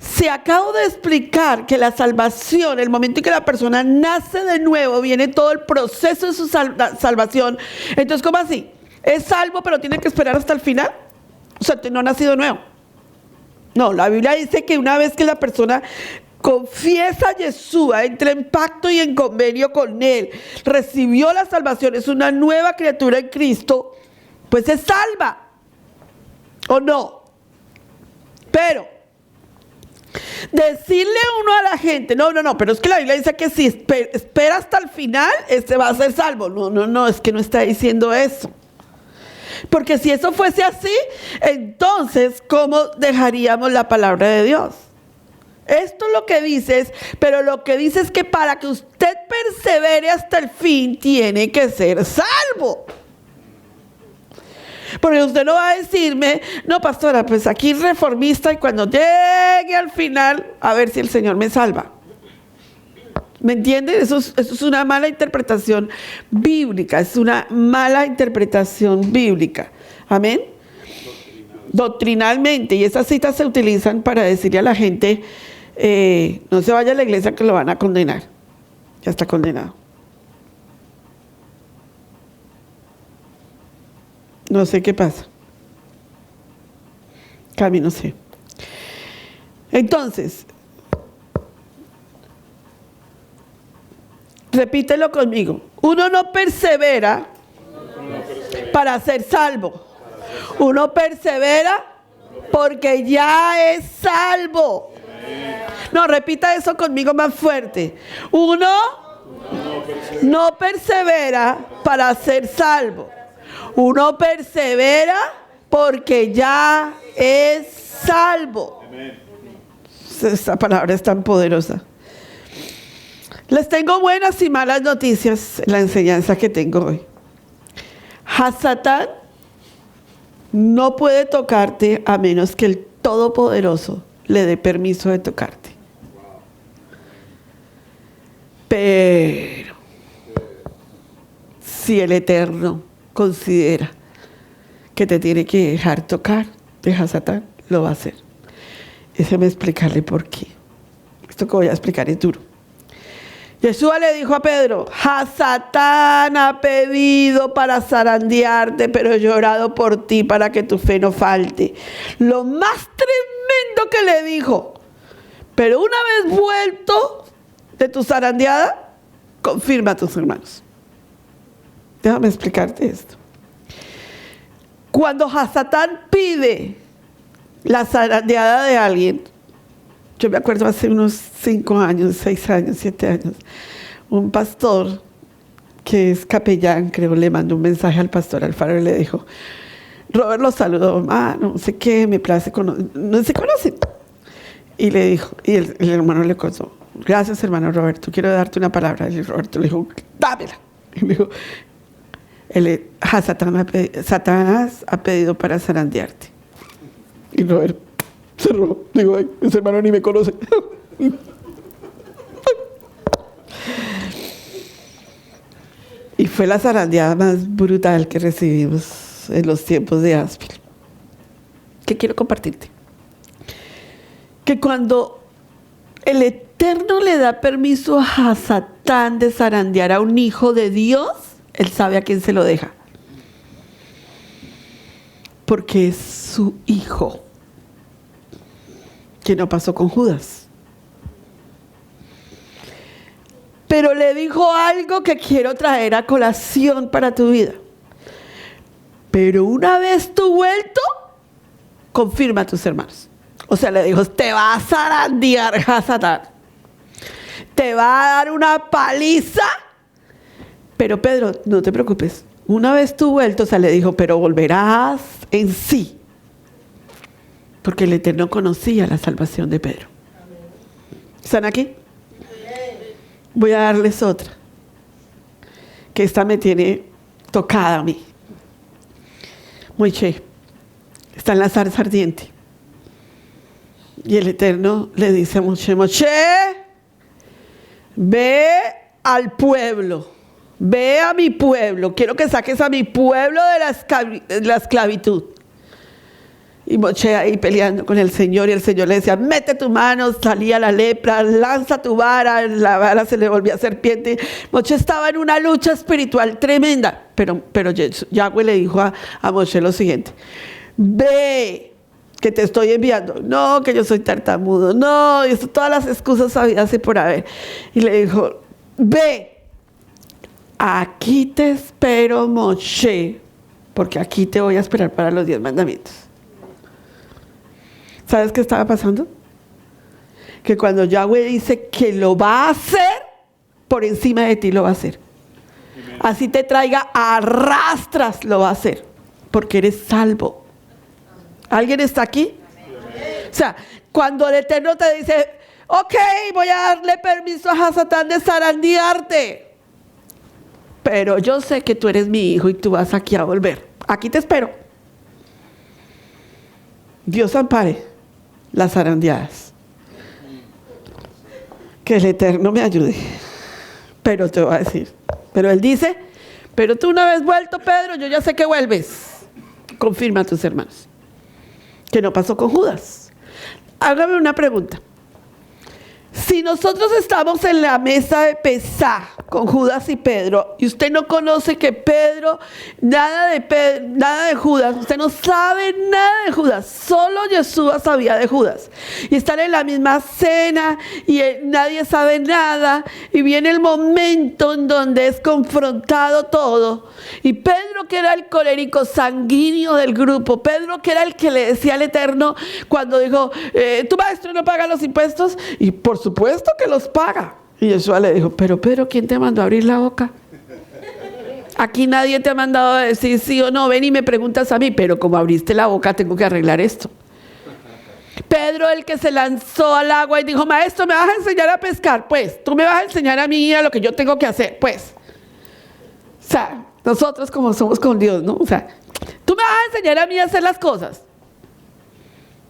si acabo de explicar que la salvación, el momento en que la persona nace de nuevo, viene todo el proceso de su salvación. Entonces, ¿cómo así? ¿Es salvo pero tiene que esperar hasta el final? O sea, no ha nacido de nuevo. No, la Biblia dice que una vez que la persona confiesa a Yeshua, entra en pacto y en convenio con Él, recibió la salvación, es una nueva criatura en Cristo, pues es salva. ¿O no? Pero decirle uno a la gente, no, pero es que la Biblia dice que si espera hasta el final, va a ser salvo. No, es que no está diciendo eso. Porque si eso fuese así, entonces, ¿cómo dejaríamos la palabra de Dios? Esto es lo que dices, pero lo que dice es que para que usted persevere hasta el fin, tiene que ser salvo. Porque usted no va a decirme, no pastora, pues aquí reformista y cuando llegue al final, a ver si el Señor me salva. ¿Me entienden? Eso es una mala interpretación bíblica, es una mala interpretación bíblica. ¿Amén? Doctrinalmente, y esas citas se utilizan para decirle a la gente, no se vaya a la iglesia que lo van a condenar. Ya está condenado. No sé qué pasa. Cami, no sé. Entonces, repítelo conmigo. Uno no persevera para ser salvo. Uno persevera porque ya es salvo. No, repita eso conmigo más fuerte. Uno no persevera para ser salvo. Uno persevera porque ya es salvo. Esta palabra es tan poderosa. Les tengo buenas y malas noticias en la enseñanza que tengo hoy. Hasatán no puede tocarte a menos que el Todopoderoso le dé permiso de tocarte. Pero si el Eterno considera que te tiene que dejar tocar de Hasatán, lo va a hacer. Déjeme explicarle por qué. Esto que voy a explicar es duro. Yeshua le dijo a Pedro, Hasatán ha pedido para zarandearte, pero he llorado por ti para que tu fe no falte. Lo más tremendo que le dijo, pero una vez vuelto de tu zarandeada, confirma a tus hermanos. Déjame explicarte esto. Cuando Hasatán pide la zarandeada de alguien, yo me acuerdo hace unos 5 años, 6 años, 7 años, un pastor que es capellán, creo, le mandó un mensaje al pastor Alfaro y le dijo, Robert lo saludó, no sé qué, me place, no se conocen. Y le dijo, y el hermano le contó, gracias hermano Roberto, quiero darte una palabra. Y Roberto le dijo, dámela. Y le dijo, Satanás ha pedido para zarandearte. Y Robert cerró. Digo, ay, ese hermano ni me conoce. Y fue la zarandeada más brutal que recibimos en los tiempos de Aspil. que quiero compartirte. Que cuando el Eterno le da permiso a Satán de zarandear a un hijo de Dios, él sabe a quién se lo deja. Porque es su hijo. Que no pasó con Judas. Pero le dijo algo que quiero traer a colación para tu vida. Pero una vez tú vuelto, confirma a tus hermanos. O sea, le dijo, te va a zarandear a Satán. Te va a dar una paliza. Pero Pedro, no te preocupes. Una vez tú vuelto, o sea, le dijo, pero volverás en sí. Porque el Eterno conocía la salvación de Pedro. ¿Están aquí? Voy a darles otra. Que esta me tiene tocada a mí. Moisés está en la zarza ardiente. Y el Eterno le dice a Moisés, Moisés, ve al pueblo. Ve a mi pueblo. Quiero que saques a mi pueblo de la esclavitud. Y Moisés ahí peleando con el Señor, y el Señor le decía, mete tu mano, salía la lepra, lanza tu vara, la vara se le volvía serpiente. Moisés estaba en una lucha espiritual tremenda, pero Yahweh le dijo a Moisés lo siguiente, ve, que te estoy enviando. No, que yo soy tartamudo, no, y todas las excusas habidas y por haber. Y le dijo, ve, aquí te espero, Moisés, porque aquí te voy a esperar para los 10 mandamientos. ¿Sabes qué estaba pasando? Que cuando Yahweh dice que lo va a hacer, por encima de ti lo va a hacer. Amen. Así te traiga arrastras, lo va a hacer. Porque eres salvo. ¿Alguien está aquí? Amen. O sea, cuando el Eterno te dice, ok, voy a darle permiso a Satán de zarandearte. Pero yo sé que tú eres mi hijo y tú vas aquí a volver. Aquí te espero. Dios ampare las zarandeadas. Que el Eterno me ayude. Pero te voy a decir. Pero Él dice, pero tú una vez vuelto, Pedro, yo ya sé que vuelves. Confirma a tus hermanos. Que no pasó con Judas. Hágame una pregunta. Si nosotros estamos en la mesa de Pesá con Judas y Pedro, y usted no conoce que Pedro, nada de Judas, usted no sabe nada de Judas, solo Yeshua sabía de Judas, y están en la misma cena y nadie sabe nada, y viene el momento en donde es confrontado todo, y Pedro, que era el colérico sanguíneo del grupo, Pedro, que era el que le decía al Eterno cuando dijo, tu maestro no paga los impuestos, y por supuesto que los paga. Y Yeshua le dijo, pero Pedro, ¿quién te mandó a abrir la boca? Aquí nadie te ha mandado a decir sí o no, ven y me preguntas a mí, pero como abriste la boca tengo que arreglar esto. Pedro, el que se lanzó al agua y dijo, maestro, ¿me vas a enseñar a pescar? Pues, tú me vas a enseñar a mí a lo que yo tengo que hacer, pues. O sea, nosotros como somos con Dios, ¿no? O sea, tú me vas a enseñar a mí a hacer las cosas.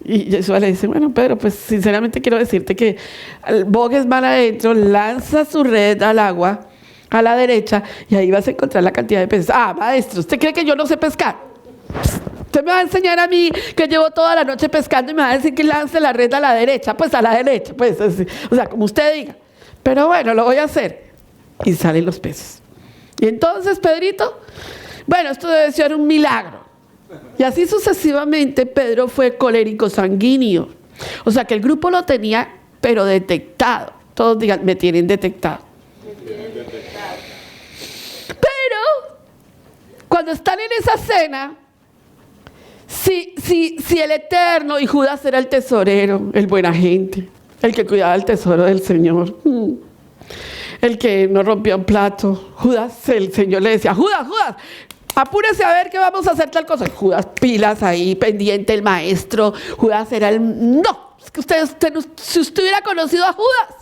Y Yeshua le dice, bueno, Pedro, pues sinceramente quiero decirte que bogues mal adentro, lanza su red al agua, a la derecha, y ahí vas a encontrar la cantidad de peces. Ah, maestro, ¿usted cree que yo no sé pescar? Usted me va a enseñar a mí que llevo toda la noche pescando y me va a decir que lance la red a la derecha, pues a la derecha, pues, o sea, como usted diga. Pero bueno, lo voy a hacer. Y salen los peces. Y entonces, Pedrito, bueno, esto debe ser un milagro. Y así sucesivamente Pedro fue colérico sanguíneo. O sea que el grupo lo tenía, pero detectado. Todos digan, me tienen detectado. Pero, cuando están en esa cena, si el Eterno, y Judas era el tesorero, el buen agente, el que cuidaba el tesoro del Señor, el que no rompía un plato, Judas, el Señor le decía, Judas, apúrese a ver que vamos a hacer tal cosa. Judas, pilas ahí, pendiente el maestro. Judas era el... No, es que usted si usted hubiera conocido a Judas.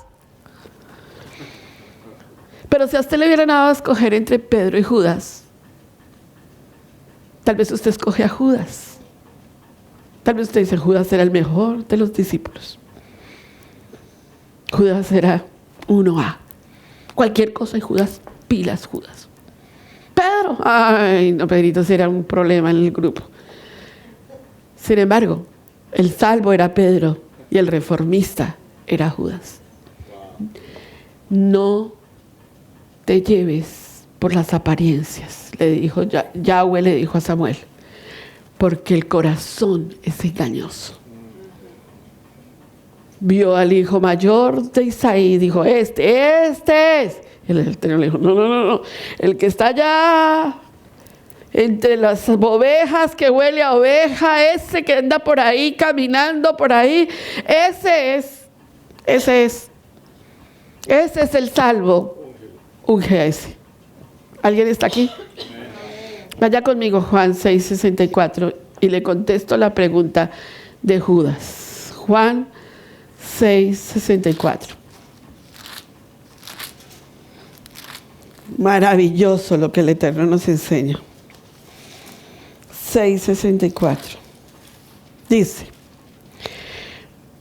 Pero si a usted le hubieran dado a escoger entre Pedro y Judas, tal vez usted escoge a Judas. Tal vez usted dice, Judas era el mejor de los discípulos. Judas era 1A. Cualquier cosa y Judas, pilas Judas. Pedro, ay, no, Pedrito, será un problema en el grupo. Sin embargo, el salvo era Pedro y el reformista era Judas. No te lleves por las apariencias, le dijo Yahweh, le dijo a Samuel, porque el corazón es engañoso. Vio al hijo mayor de Isaí y dijo, este es. El Eterno le dijo, no, el que está allá entre las ovejas, que huele a oveja, ese que anda por ahí, caminando por ahí, ese es el salvo. Unge a ese. ¿Alguien está aquí? Vaya conmigo, Juan 6:64, y le contesto la pregunta de Judas. Juan 6:64. Maravilloso lo que el Eterno nos enseña. 6:64. Dice,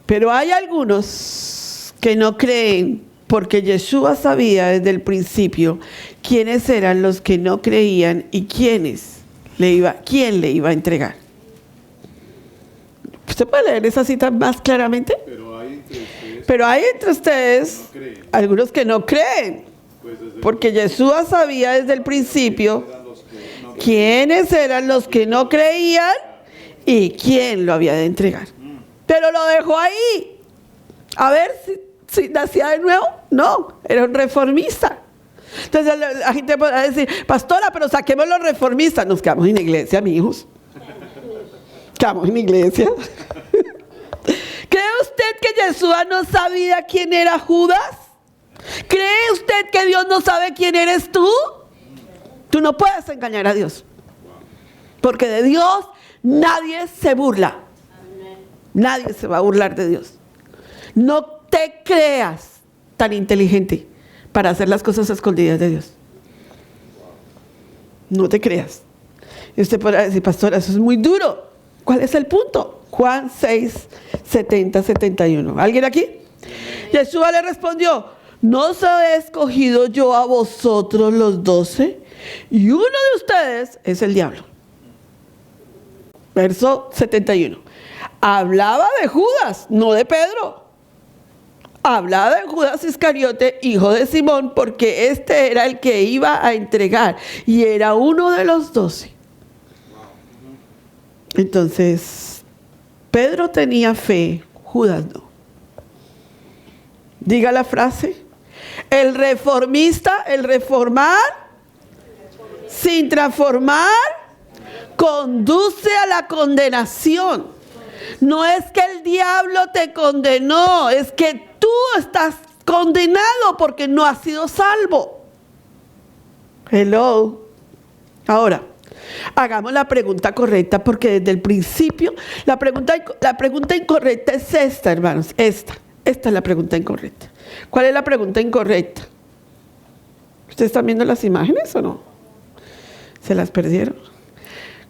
pero hay algunos que no creen, porque Yeshua sabía desde el principio quiénes eran los que no creían y quién le iba a entregar. ¿Usted puede leer esa cita más claramente? Pero hay entre ustedes algunos que no creen, porque Yeshua sabía desde el principio quiénes eran los que no creían y quién lo había de entregar. Pero lo dejó ahí. A ver si nacía de nuevo. No, era un reformista. Entonces la gente podrá decir, pastora, pero saquemos los reformistas. Nos quedamos en la iglesia, mis hijos. Quedamos en la iglesia. ¿Cree usted que Yeshua no sabía quién era Judas? ¿Cree usted que Dios no sabe quién eres tú? Tú no puedes engañar a Dios. Porque de Dios nadie se burla. Nadie se va a burlar de Dios. No te creas tan inteligente para hacer las cosas escondidas de Dios. No te creas. Y usted podrá decir, pastora, eso es muy duro. ¿Cuál es el punto? Juan 6:70-71. ¿Alguien aquí? Yeshua le respondió, ¿no os he escogido yo a vosotros los 12? Y uno de ustedes es el diablo. Verso 71. Hablaba de Judas, no de Pedro. Hablaba de Judas Iscariote, hijo de Simón, porque este era el que iba a entregar y era uno de los 12. Entonces, Pedro tenía fe, Judas no. Diga la frase. El reformista, el reformar, sin transformar, conduce a la condenación. No es que el diablo te condenó, es que tú estás condenado porque no has sido salvo. Hello. Ahora, hagamos la pregunta correcta, porque desde el principio la pregunta incorrecta es esta, hermanos. Esta es la pregunta incorrecta. ¿Cuál es la pregunta incorrecta? ¿Ustedes están viendo las imágenes o no? ¿Se las perdieron?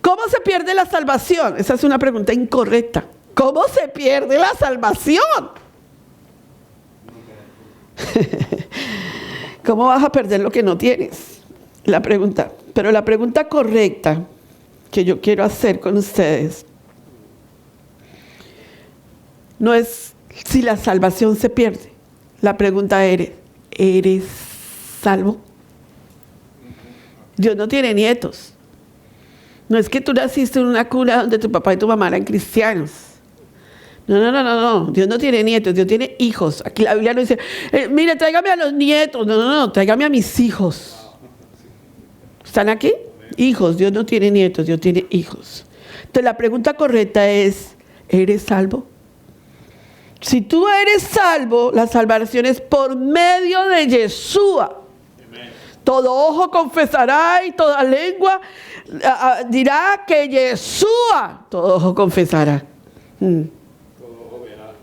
¿Cómo se pierde la salvación? Esa es una pregunta incorrecta. ¿Cómo se pierde la salvación? ¿Cómo vas a perder lo que no tienes? La pregunta. Pero la pregunta correcta que yo quiero hacer con ustedes no es si la salvación se pierde. La pregunta ¿eres salvo? Dios no tiene nietos. No es que tú naciste en una cuna donde tu papá y tu mamá eran cristianos. No. Dios no tiene nietos, Dios tiene hijos. Aquí la Biblia no dice, mire, tráigame a los nietos. No, tráigame a mis hijos. ¿Están aquí? Hijos, Dios no tiene nietos, Dios tiene hijos. Entonces la pregunta correcta es, ¿eres salvo? Si tú eres salvo, la salvación es por medio de Yeshua. Todo ojo confesará y toda lengua dirá que Yeshua, todo ojo confesará. Todo ojo verá.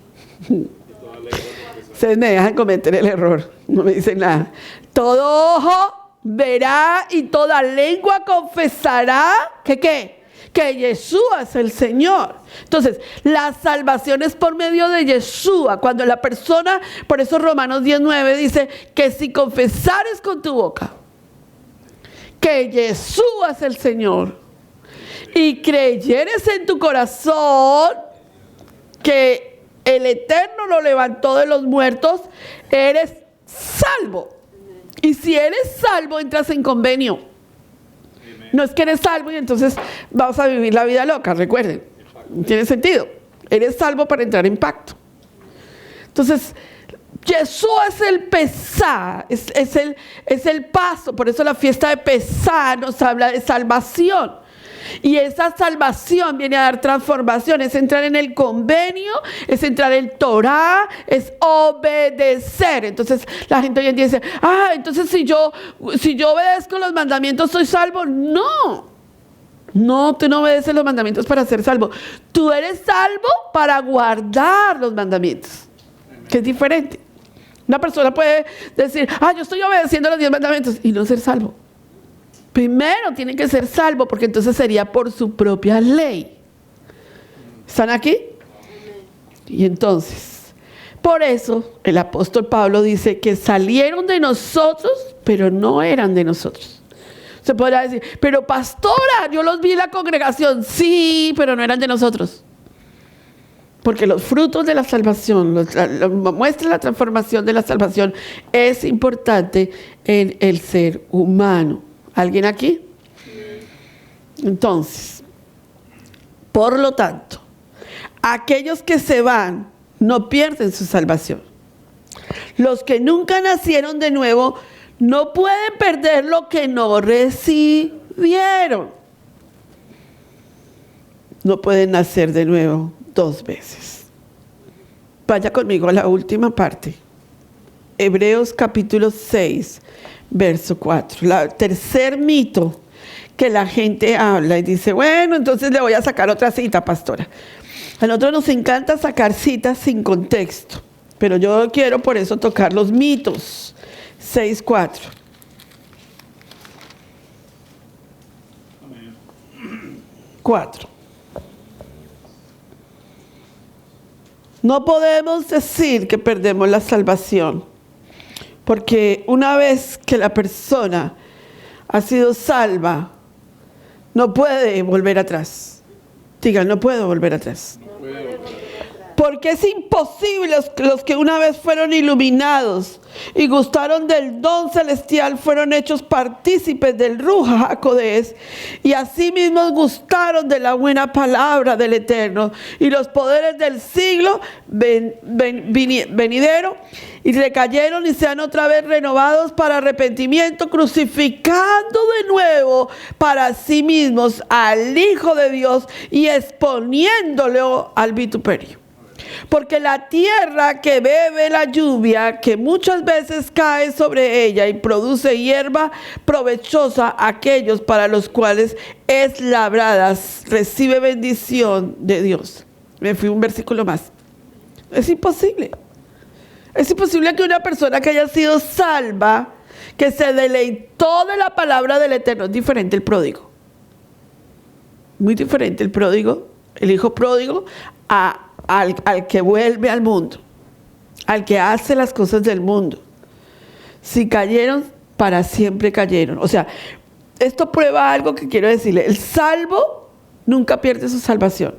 Se me dejan cometer el error, no me dicen nada. Todo ojo verá y toda lengua confesará que ¿qué? Que Yeshua es el Señor. Entonces, la salvación es por medio de Yeshua. Cuando la persona, por eso Romanos 10:9 dice que si confesares con tu boca que Yeshua es el Señor y creyeres en tu corazón que el Eterno lo levantó de los muertos, eres salvo. Y si eres salvo, entras en convenio. No es que eres salvo y entonces vamos a vivir la vida loca, recuerden. No tiene sentido. Eres salvo para entrar en pacto. Entonces, Yeshua es el Pesá, es el paso. Por eso la fiesta de Pesá nos habla de salvación. Y esa salvación viene a dar transformación, es entrar en el convenio, es entrar en el Torah, es obedecer. Entonces la gente hoy en día dice, entonces si yo obedezco los mandamientos, ¿soy salvo? No, tú no obedeces los mandamientos para ser salvo. Tú eres salvo para guardar los mandamientos, que es diferente. Una persona puede decir, yo estoy obedeciendo los 10 mandamientos y no ser salvo. Primero tiene que ser salvo, porque entonces sería por su propia ley. ¿Están aquí? Y entonces, por eso el apóstol Pablo dice que salieron de nosotros, pero no eran de nosotros. Se podrá decir, pero pastora, yo los vi en la congregación. Sí, pero no eran de nosotros. Porque los frutos de la salvación, muestra la transformación de la salvación, es importante en el ser humano. ¿Alguien aquí? Entonces, por lo tanto, aquellos que se van no pierden su salvación. Los que nunca nacieron de nuevo no pueden perder lo que no recibieron. No pueden nacer de nuevo 2 veces. Vaya conmigo a la última parte. Hebreos capítulo 6. Verso 4, el tercer mito que la gente habla y dice, bueno, entonces le voy a sacar otra cita, pastora. A nosotros nos encanta sacar citas sin contexto, pero yo quiero por eso tocar los mitos. 6:4. Amén. 4. No podemos decir que perdemos la salvación. Porque una vez que la persona ha sido salva, no puede volver atrás. Digan, no puedo volver atrás. No puedo volver atrás. Porque es imposible los que una vez fueron iluminados y gustaron del don celestial fueron hechos partícipes del Ruach HaKodesh y asimismo gustaron de la buena palabra del Eterno y los poderes del siglo venidero y recayeron y sean otra vez renovados para arrepentimiento, crucificando de nuevo para sí mismos al Hijo de Dios y exponiéndolo al vituperio. Porque la tierra que bebe la lluvia, que muchas veces cae sobre ella y produce hierba provechosa a aquellos para los cuales es labrada, recibe bendición de Dios. Me fui un versículo más. Es imposible. Es imposible que una persona que haya sido salva, que se deleitó de la palabra del Eterno, es diferente el pródigo. Muy diferente el pródigo, el hijo pródigo, al que vuelve al mundo, al que hace las cosas del mundo. Si cayeron, para siempre cayeron. O sea, esto prueba algo que quiero decirle. El salvo nunca pierde su salvación,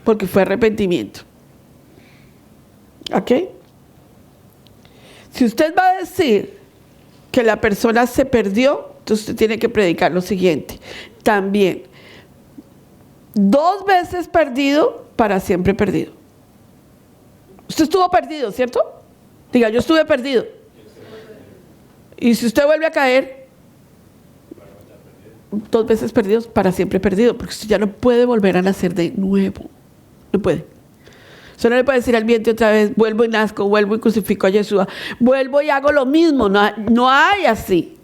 porque fue arrepentimiento. ¿Ok? Si usted va a decir que la persona se perdió, entonces usted tiene que predicar lo siguiente. También, 2 veces perdido, para siempre perdido. Usted estuvo perdido, ¿cierto? Diga, yo estuve perdido. Y si usted vuelve a caer, 2 veces perdidos, para siempre perdido, porque usted ya no puede volver a nacer de nuevo. No puede. Usted no le puede decir al viento otra vez, vuelvo y nazco, vuelvo y crucifico a Yeshua, vuelvo y hago lo mismo. No hay así.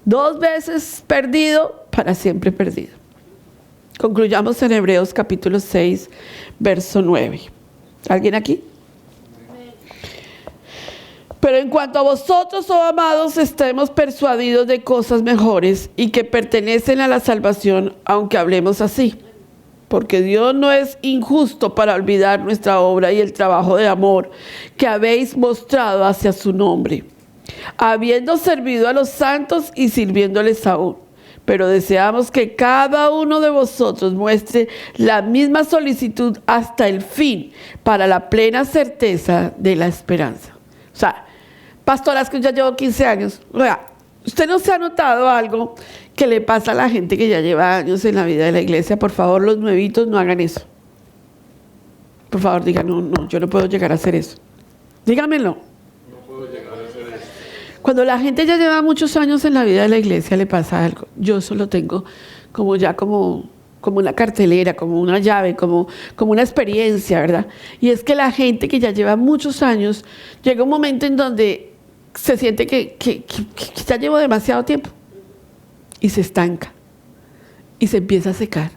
2 veces perdido, para siempre perdido. Concluyamos en Hebreos capítulo 6, verso 9. ¿Alguien aquí? Pero en cuanto a vosotros, oh amados, estemos persuadidos de cosas mejores y que pertenecen a la salvación, aunque hablemos así. Porque Dios no es injusto para olvidar nuestra obra y el trabajo de amor que habéis mostrado hacia su nombre, habiendo servido a los santos y sirviéndoles aún. pero deseamos que cada uno de vosotros muestre la misma solicitud hasta el fin, para la plena certeza de la esperanza. O sea, pastoras que ya llevo 15 años, oiga, ¿usted no se ha notado algo que le pasa a la gente que ya lleva años en la vida de la iglesia? Por favor, los nuevitos no hagan eso. Por favor, digan, no, yo no puedo llegar a hacer eso. Dígamelo. No puedo llegar a hacer eso. Cuando la gente ya lleva muchos años en la vida de la iglesia le pasa algo. Yo solo tengo como una cartelera, como una llave, como una experiencia, ¿verdad? Y es que la gente que ya lleva muchos años, llega un momento en donde se siente que ya llevo demasiado tiempo y se estanca y se empieza a secar.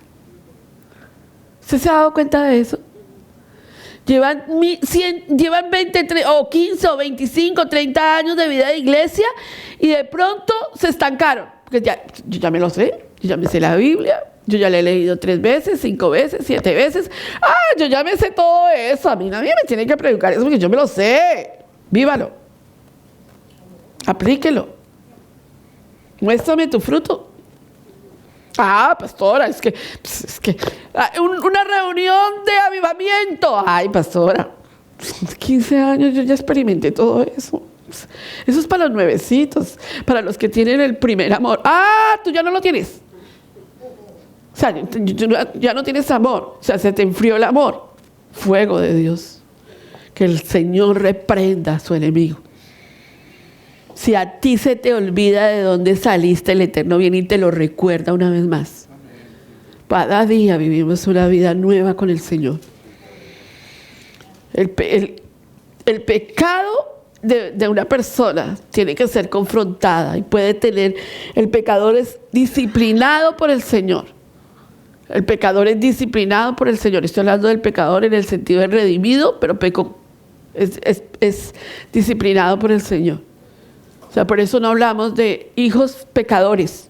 ¿Usted se ha dado cuenta de eso? Llevan 20 o 15 o 25, 30 años de vida de iglesia y de pronto se estancaron. Porque yo ya me lo sé, yo ya me sé la Biblia, yo ya la he leído 3 veces, 5 veces, 7 veces. Yo ya me sé todo eso. A mí nadie me tiene que predicar eso porque yo me lo sé. Vívalo. Aplíquelo. Muéstrame tu fruto. Pastora, es que una reunión de avivamiento. Ay, pastora, 15 años yo ya experimenté todo eso. Eso es para los nuevecitos, para los que tienen el primer amor. Tú ya no lo tienes. O sea, ya no tienes amor. O sea, se te enfrió el amor. Fuego de Dios. Que el Señor reprenda a su enemigo. Si a ti se te olvida de dónde saliste, el Eterno viene y te lo recuerda una vez más. Cada día vivimos una vida nueva con el Señor. El pecado de una persona tiene que ser confrontada y el pecador es disciplinado por el Señor. El pecador es disciplinado por el Señor. Estoy hablando del pecador en el sentido de redimido, pero es disciplinado por el Señor. O sea, por eso no hablamos de hijos pecadores.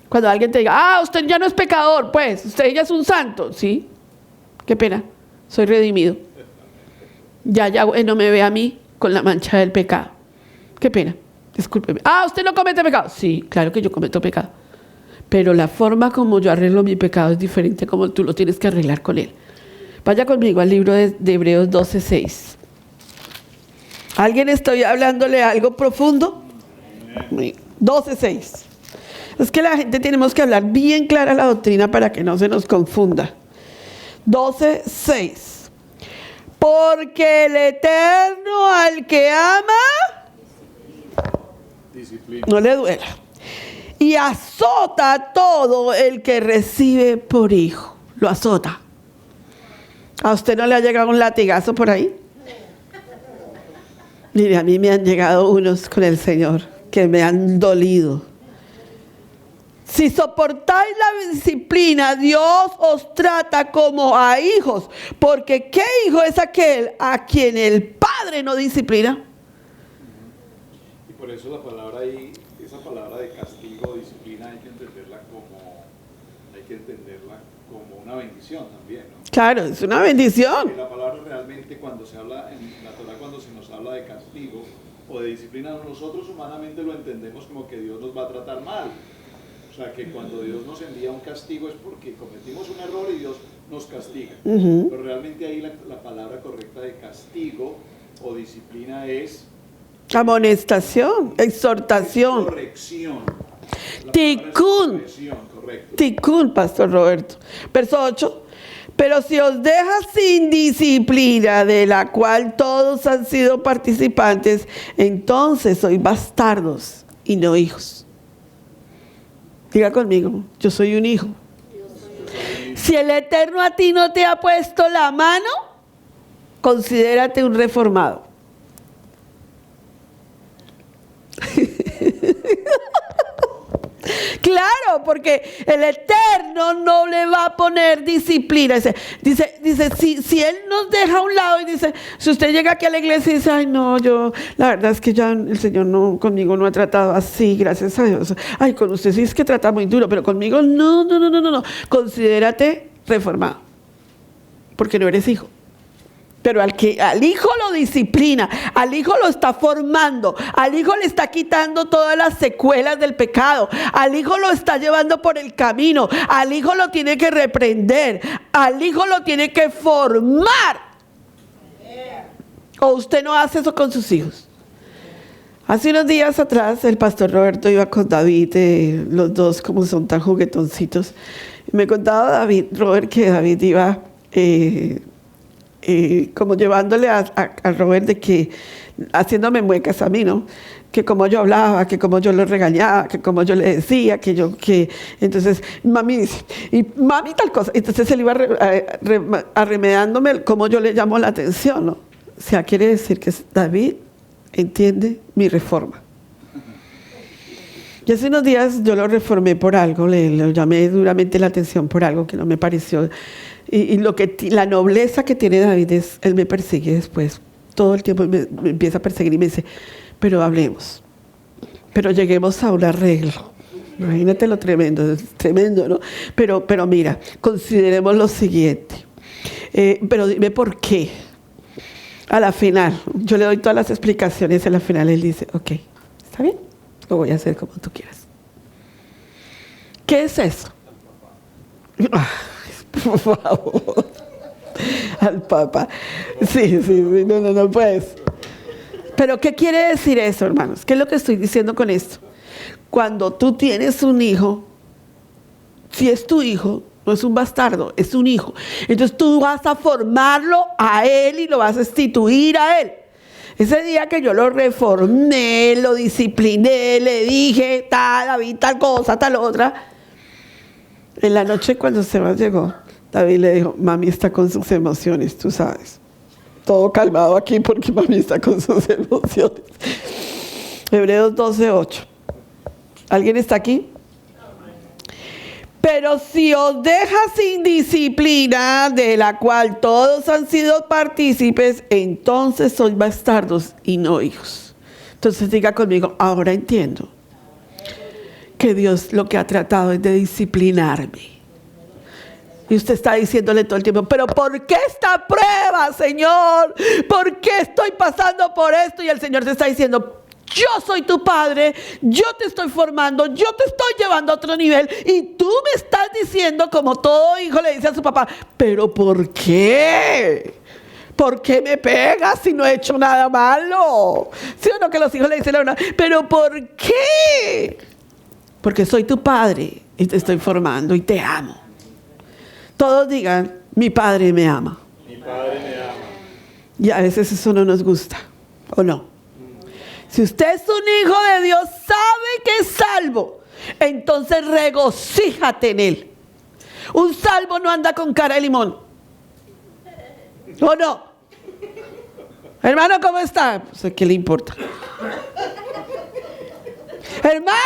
Cuando alguien te diga, usted ya no es pecador, pues, usted ya es un santo. Sí, qué pena, soy redimido. Ya no me ve a mí con la mancha del pecado. Qué pena, discúlpeme. ¿Usted no comete pecado? Sí, claro que yo cometo pecado. Pero la forma como yo arreglo mi pecado es diferente como tú lo tienes que arreglar con él. Vaya conmigo al libro de Hebreos 12:6. ¿Alguien estoy hablándole algo profundo? 12:6. Es que la gente tenemos que hablar bien clara la doctrina para que no se nos confunda. 12:6. Porque el Eterno al que ama, disciplina, no le duela. Y azota a todo el que recibe por hijo. Lo azota. ¿A usted no le ha llegado un latigazo por ahí? Mire, a mí me han llegado unos con el Señor que me han dolido. Si soportáis la disciplina, Dios os trata como a hijos, porque ¿qué hijo es aquel a quien el Padre no disciplina? Y por eso la palabra ahí, esa palabra de castigo o disciplina hay que entenderla como una bendición también, ¿no? Claro, es una bendición. Porque la palabra realmente cuando se habla en la Torah, cuando se nos habla de castigo o de disciplina, nosotros humanamente lo entendemos como que Dios nos va a tratar mal. O sea, que cuando Dios nos envía un castigo es porque cometimos un error y Dios nos castiga. Pero realmente ahí la palabra correcta de castigo o disciplina es amonestación, exhortación, corrección. Tikkun, Tikkun, Pastor Roberto. Verso 8. Pero si os deja sin disciplina, de la cual todos han sido participantes, entonces sois bastardos y no hijos. Diga conmigo, yo soy un hijo. Si el Eterno a ti no te ha puesto la mano, considérate un reformado. Claro, porque el Eterno no le va a poner disciplina. Dice, si Él nos deja a un lado y dice, si usted llega aquí a la iglesia y dice, ay no, la verdad es que ya el Señor conmigo no ha tratado así, gracias a Dios. Ay, con usted sí es que trata muy duro, pero conmigo no. Considérate reformado, porque no eres hijo. Pero al hijo lo disciplina, al hijo lo está formando, al hijo le está quitando todas las secuelas del pecado, al hijo lo está llevando por el camino, al hijo lo tiene que reprender, al hijo lo tiene que formar. ¿O usted no hace eso con sus hijos? Hace unos días atrás el pastor Roberto iba con David, los dos como son tan juguetoncitos. Me contaba Robert, que David iba como llevándole a Robert de que, haciéndome muecas a mí, ¿no? Que como yo hablaba, que como yo lo regañaba, que como yo le decía, entonces mami dice, y mami tal cosa. Entonces él iba arremedándome como yo le llamo la atención, ¿no? O sea, quiere decir que David entiende mi reforma. Y hace unos días yo lo reformé por algo, le llamé duramente la atención por algo que no me pareció. Y la nobleza que tiene David es, él me persigue después, todo el tiempo me empieza a perseguir y me dice, pero hablemos, pero lleguemos a un arreglo. Imagínate lo tremendo, es tremendo, ¿no? Pero mira, consideremos lo siguiente, pero dime por qué. A la final, yo le doy todas las explicaciones, a la final él dice, ok, ¿está bien? Lo voy a hacer como tú quieras. ¿Qué es eso? Por favor. Al Papa. Sí, no puedes. Pero ¿qué quiere decir eso, hermanos? ¿Qué es lo que estoy diciendo con esto? Cuando tú tienes un hijo, si es tu hijo, no es un bastardo, es un hijo. Entonces tú vas a formarlo a él y lo vas a instituir a él. Ese día que yo lo reformé, lo discipliné, le dije David, tal cosa, tal otra. En la noche cuando Sebas llegó, David le dijo, mami está con sus emociones, tú sabes. Todo calmado aquí porque mami está con sus emociones. Hebreos 12:8. ¿Alguien está aquí? Pero si os deja sin disciplina, de la cual todos han sido partícipes, entonces sois bastardos y no hijos. Entonces diga conmigo, ahora entiendo que Dios lo que ha tratado es de disciplinarme. Y usted está diciéndole todo el tiempo, pero ¿por qué esta prueba, Señor? ¿Por qué estoy pasando por esto? Y el Señor te está diciendo, yo soy tu padre, yo te estoy formando, yo te estoy llevando a otro nivel y tú me estás diciendo, como todo hijo le dice a su papá, ¿pero por qué? ¿Por qué me pegas si no he hecho nada malo? ¿Sí o no que los hijos le dicen a una, pero por qué? Porque soy tu padre y te estoy formando y te amo. Todos digan, mi padre me ama. Mi padre me ama. Y a veces eso no nos gusta, ¿o no? Si usted es un hijo de Dios, sabe que es salvo, entonces regocíjate en él. Un salvo no anda con cara de limón. ¿O no? Hermano, ¿cómo está? Pues, ¿qué le importa? Hermano,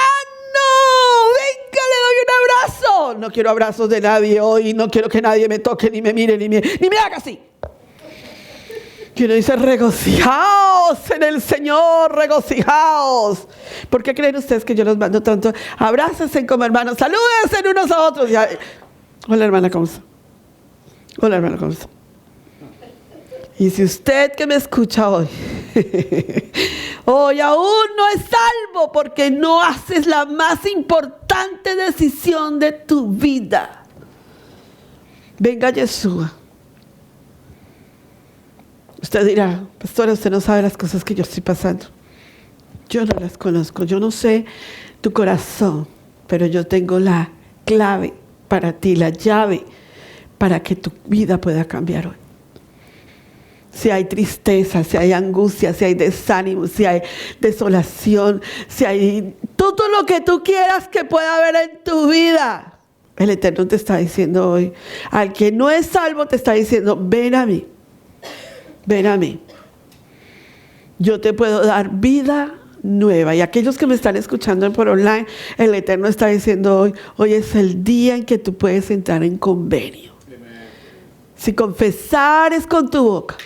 venga, le doy un abrazo. No quiero abrazos de nadie hoy, no quiero que nadie me toque, ni me mire, ni me haga así. Que uno dice, regocijaos en el Señor, regocijaos. ¿Por qué creen ustedes que yo los mando tanto? Abrácense como hermanos, salúdense unos a otros. Hola hermana, ¿cómo está? Hola hermana, ¿cómo está? Y si usted que me escucha hoy, hoy aún no es salvo porque no haces la más importante decisión de tu vida. Venga Yeshua. Usted dirá, pastora, usted no sabe las cosas que yo estoy pasando. Yo no las conozco, yo no sé tu corazón, pero yo tengo la clave para ti, la llave para que tu vida pueda cambiar hoy. Si hay tristeza, si hay angustia, si hay desánimo, si hay desolación, si hay todo lo que tú quieras que pueda haber en tu vida, el Eterno te está diciendo hoy, al que no es salvo te está diciendo, ven a mí. Ven a mí. Yo te puedo dar vida nueva. Y aquellos que me están escuchando por online, el Eterno está diciendo hoy es el día en que tú puedes entrar en convenio. Amen. Si confesares con tu boca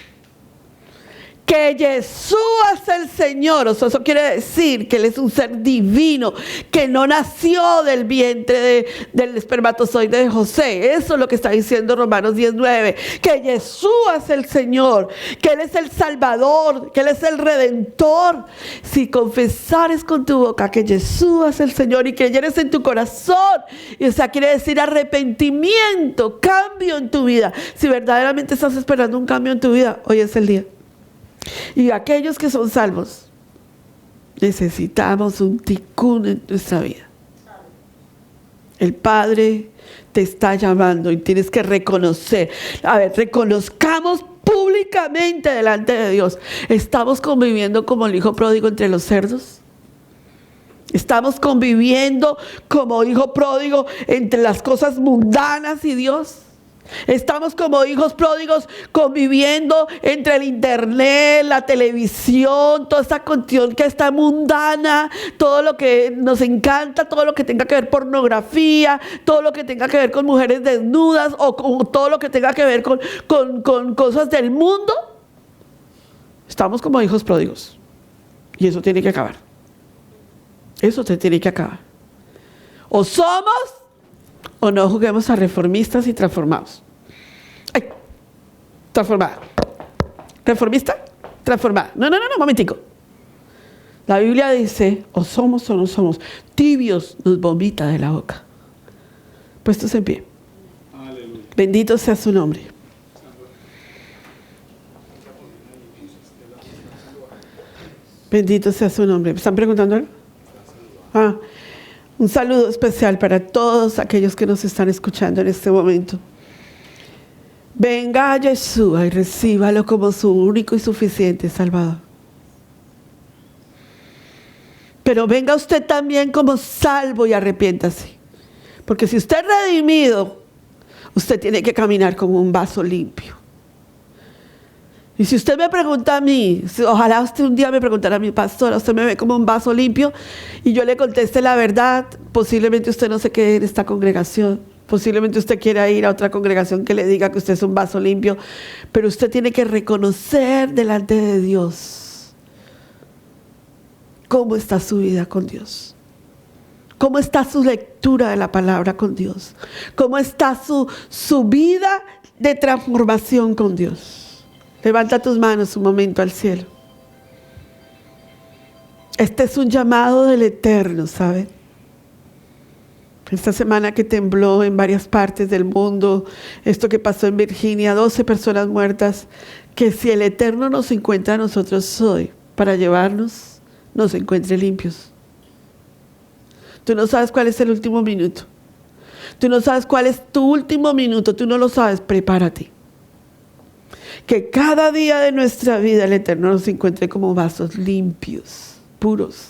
que Jesús es el Señor. O sea, eso quiere decir que Él es un ser divino, que no nació del vientre del espermatozoide de José. Eso es lo que está diciendo Romanos 10:9. Que Jesús es el Señor, que Él es el Salvador, que Él es el Redentor. Si confesares con tu boca que Jesús es el Señor y creyeres en tu corazón, y o sea, quiere decir arrepentimiento, cambio en tu vida. Si verdaderamente estás esperando un cambio en tu vida, hoy es el día. Y aquellos que son salvos, necesitamos un ticún en nuestra vida. El Padre te está llamando y tienes que reconocer. A ver, reconozcamos públicamente delante de Dios. ¿Estamos conviviendo como el hijo pródigo entre los cerdos? ¿Estamos conviviendo como hijo pródigo entre las cosas mundanas y Dios? Estamos como hijos pródigos conviviendo entre el internet, la televisión, toda esta cuestión que está mundana, todo lo que nos encanta, todo lo que tenga que ver pornografía, todo lo que tenga que ver con mujeres desnudas o con todo lo que tenga que ver con cosas del mundo. Estamos como hijos pródigos y eso tiene que acabar. Eso te tiene que acabar. O somos o no juguemos a reformistas y transformados. ¡Ay! Transformada. ¿Reformista? Transformada. No, momentico. La Biblia dice, o somos o no somos. Tibios nos vomita de la boca. Puestos en pie. Aleluya. Bendito sea su nombre. Bendito sea su nombre. ¿Me están preguntando algo? Un saludo especial para todos aquellos que nos están escuchando en este momento. Venga a Yeshua y recíbalo como su único y suficiente Salvador. Pero venga usted también como salvo y arrepiéntase. Porque si usted es redimido, usted tiene que caminar como un vaso limpio. Y si usted me pregunta a mí, ojalá usted un día me preguntara a mi pastora, usted me ve como un vaso limpio y yo le conteste la verdad, posiblemente usted no se quede en esta congregación, posiblemente usted quiera ir a otra congregación que le diga que usted es un vaso limpio, pero usted tiene que reconocer delante de Dios cómo está su vida con Dios, cómo está su lectura de la palabra con Dios, cómo está su vida de transformación con Dios. Levanta tus manos un momento al cielo. Este es un llamado del Eterno, ¿saben? Esta semana que tembló en varias partes del mundo, esto que pasó en Virginia, 12 personas muertas, que si el Eterno nos encuentra a nosotros hoy para llevarnos, nos encuentre limpios. Tú no sabes cuál es el último minuto. Tú no sabes cuál es tu último minuto. Tú no lo sabes, prepárate. Que cada día de nuestra vida el Eterno nos encuentre como vasos limpios, puros.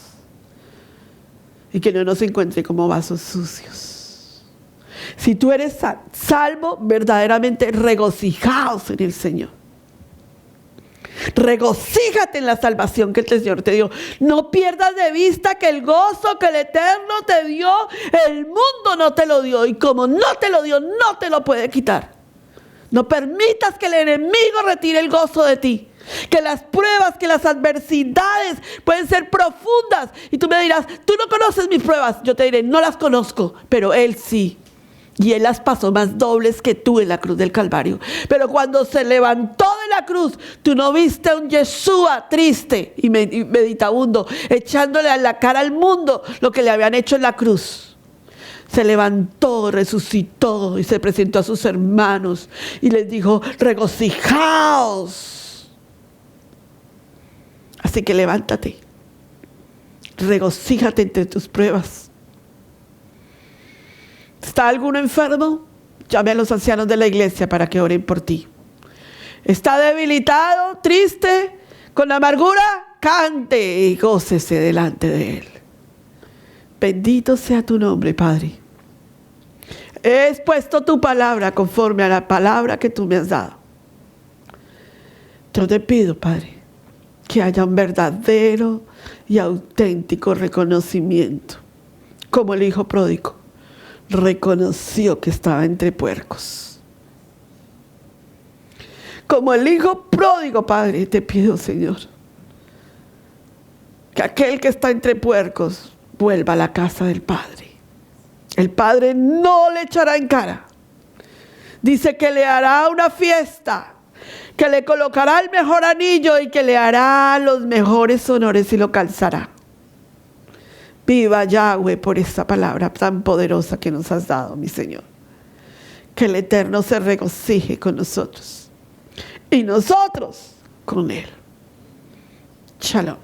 Y que no nos encuentre como vasos sucios. Si tú eres salvo, verdaderamente regocijaos en el Señor. Regocíjate en la salvación que el Señor te dio. No pierdas de vista que el gozo que el Eterno te dio, el mundo no te lo dio. Y como no te lo dio, no te lo puede quitar. No permitas que el enemigo retire el gozo de ti. Que las pruebas, que las adversidades pueden ser profundas. Y tú me dirás, tú no conoces mis pruebas. Yo te diré, no las conozco, pero Él sí. Y Él las pasó más dobles que tú en la cruz del Calvario. Pero cuando se levantó de la cruz, tú no viste a un Yeshua triste y meditabundo, echándole a la cara al mundo lo que le habían hecho en la cruz. Se levantó, resucitó y se presentó a sus hermanos y les dijo, regocijaos. Así que levántate, regocíjate entre tus pruebas. ¿Está alguno enfermo? Llame a los ancianos de la iglesia para que oren por ti. ¿Está debilitado, triste, con amargura? Cante y gócese delante de Él. Bendito sea tu nombre, Padre. He expuesto tu palabra conforme a la palabra que tú me has dado. Yo te pido, Padre, que haya un verdadero y auténtico reconocimiento, como el hijo pródigo reconoció que estaba entre puercos. Como el hijo pródigo, Padre, te pido, Señor, que aquel que está entre puercos vuelva a la casa del Padre. El Padre no le echará en cara. Dice que le hará una fiesta, que le colocará el mejor anillo y que le hará los mejores honores y lo calzará. Viva Yahweh por esta palabra tan poderosa que nos has dado, mi Señor. Que el Eterno se regocije con nosotros y nosotros con Él. Shalom.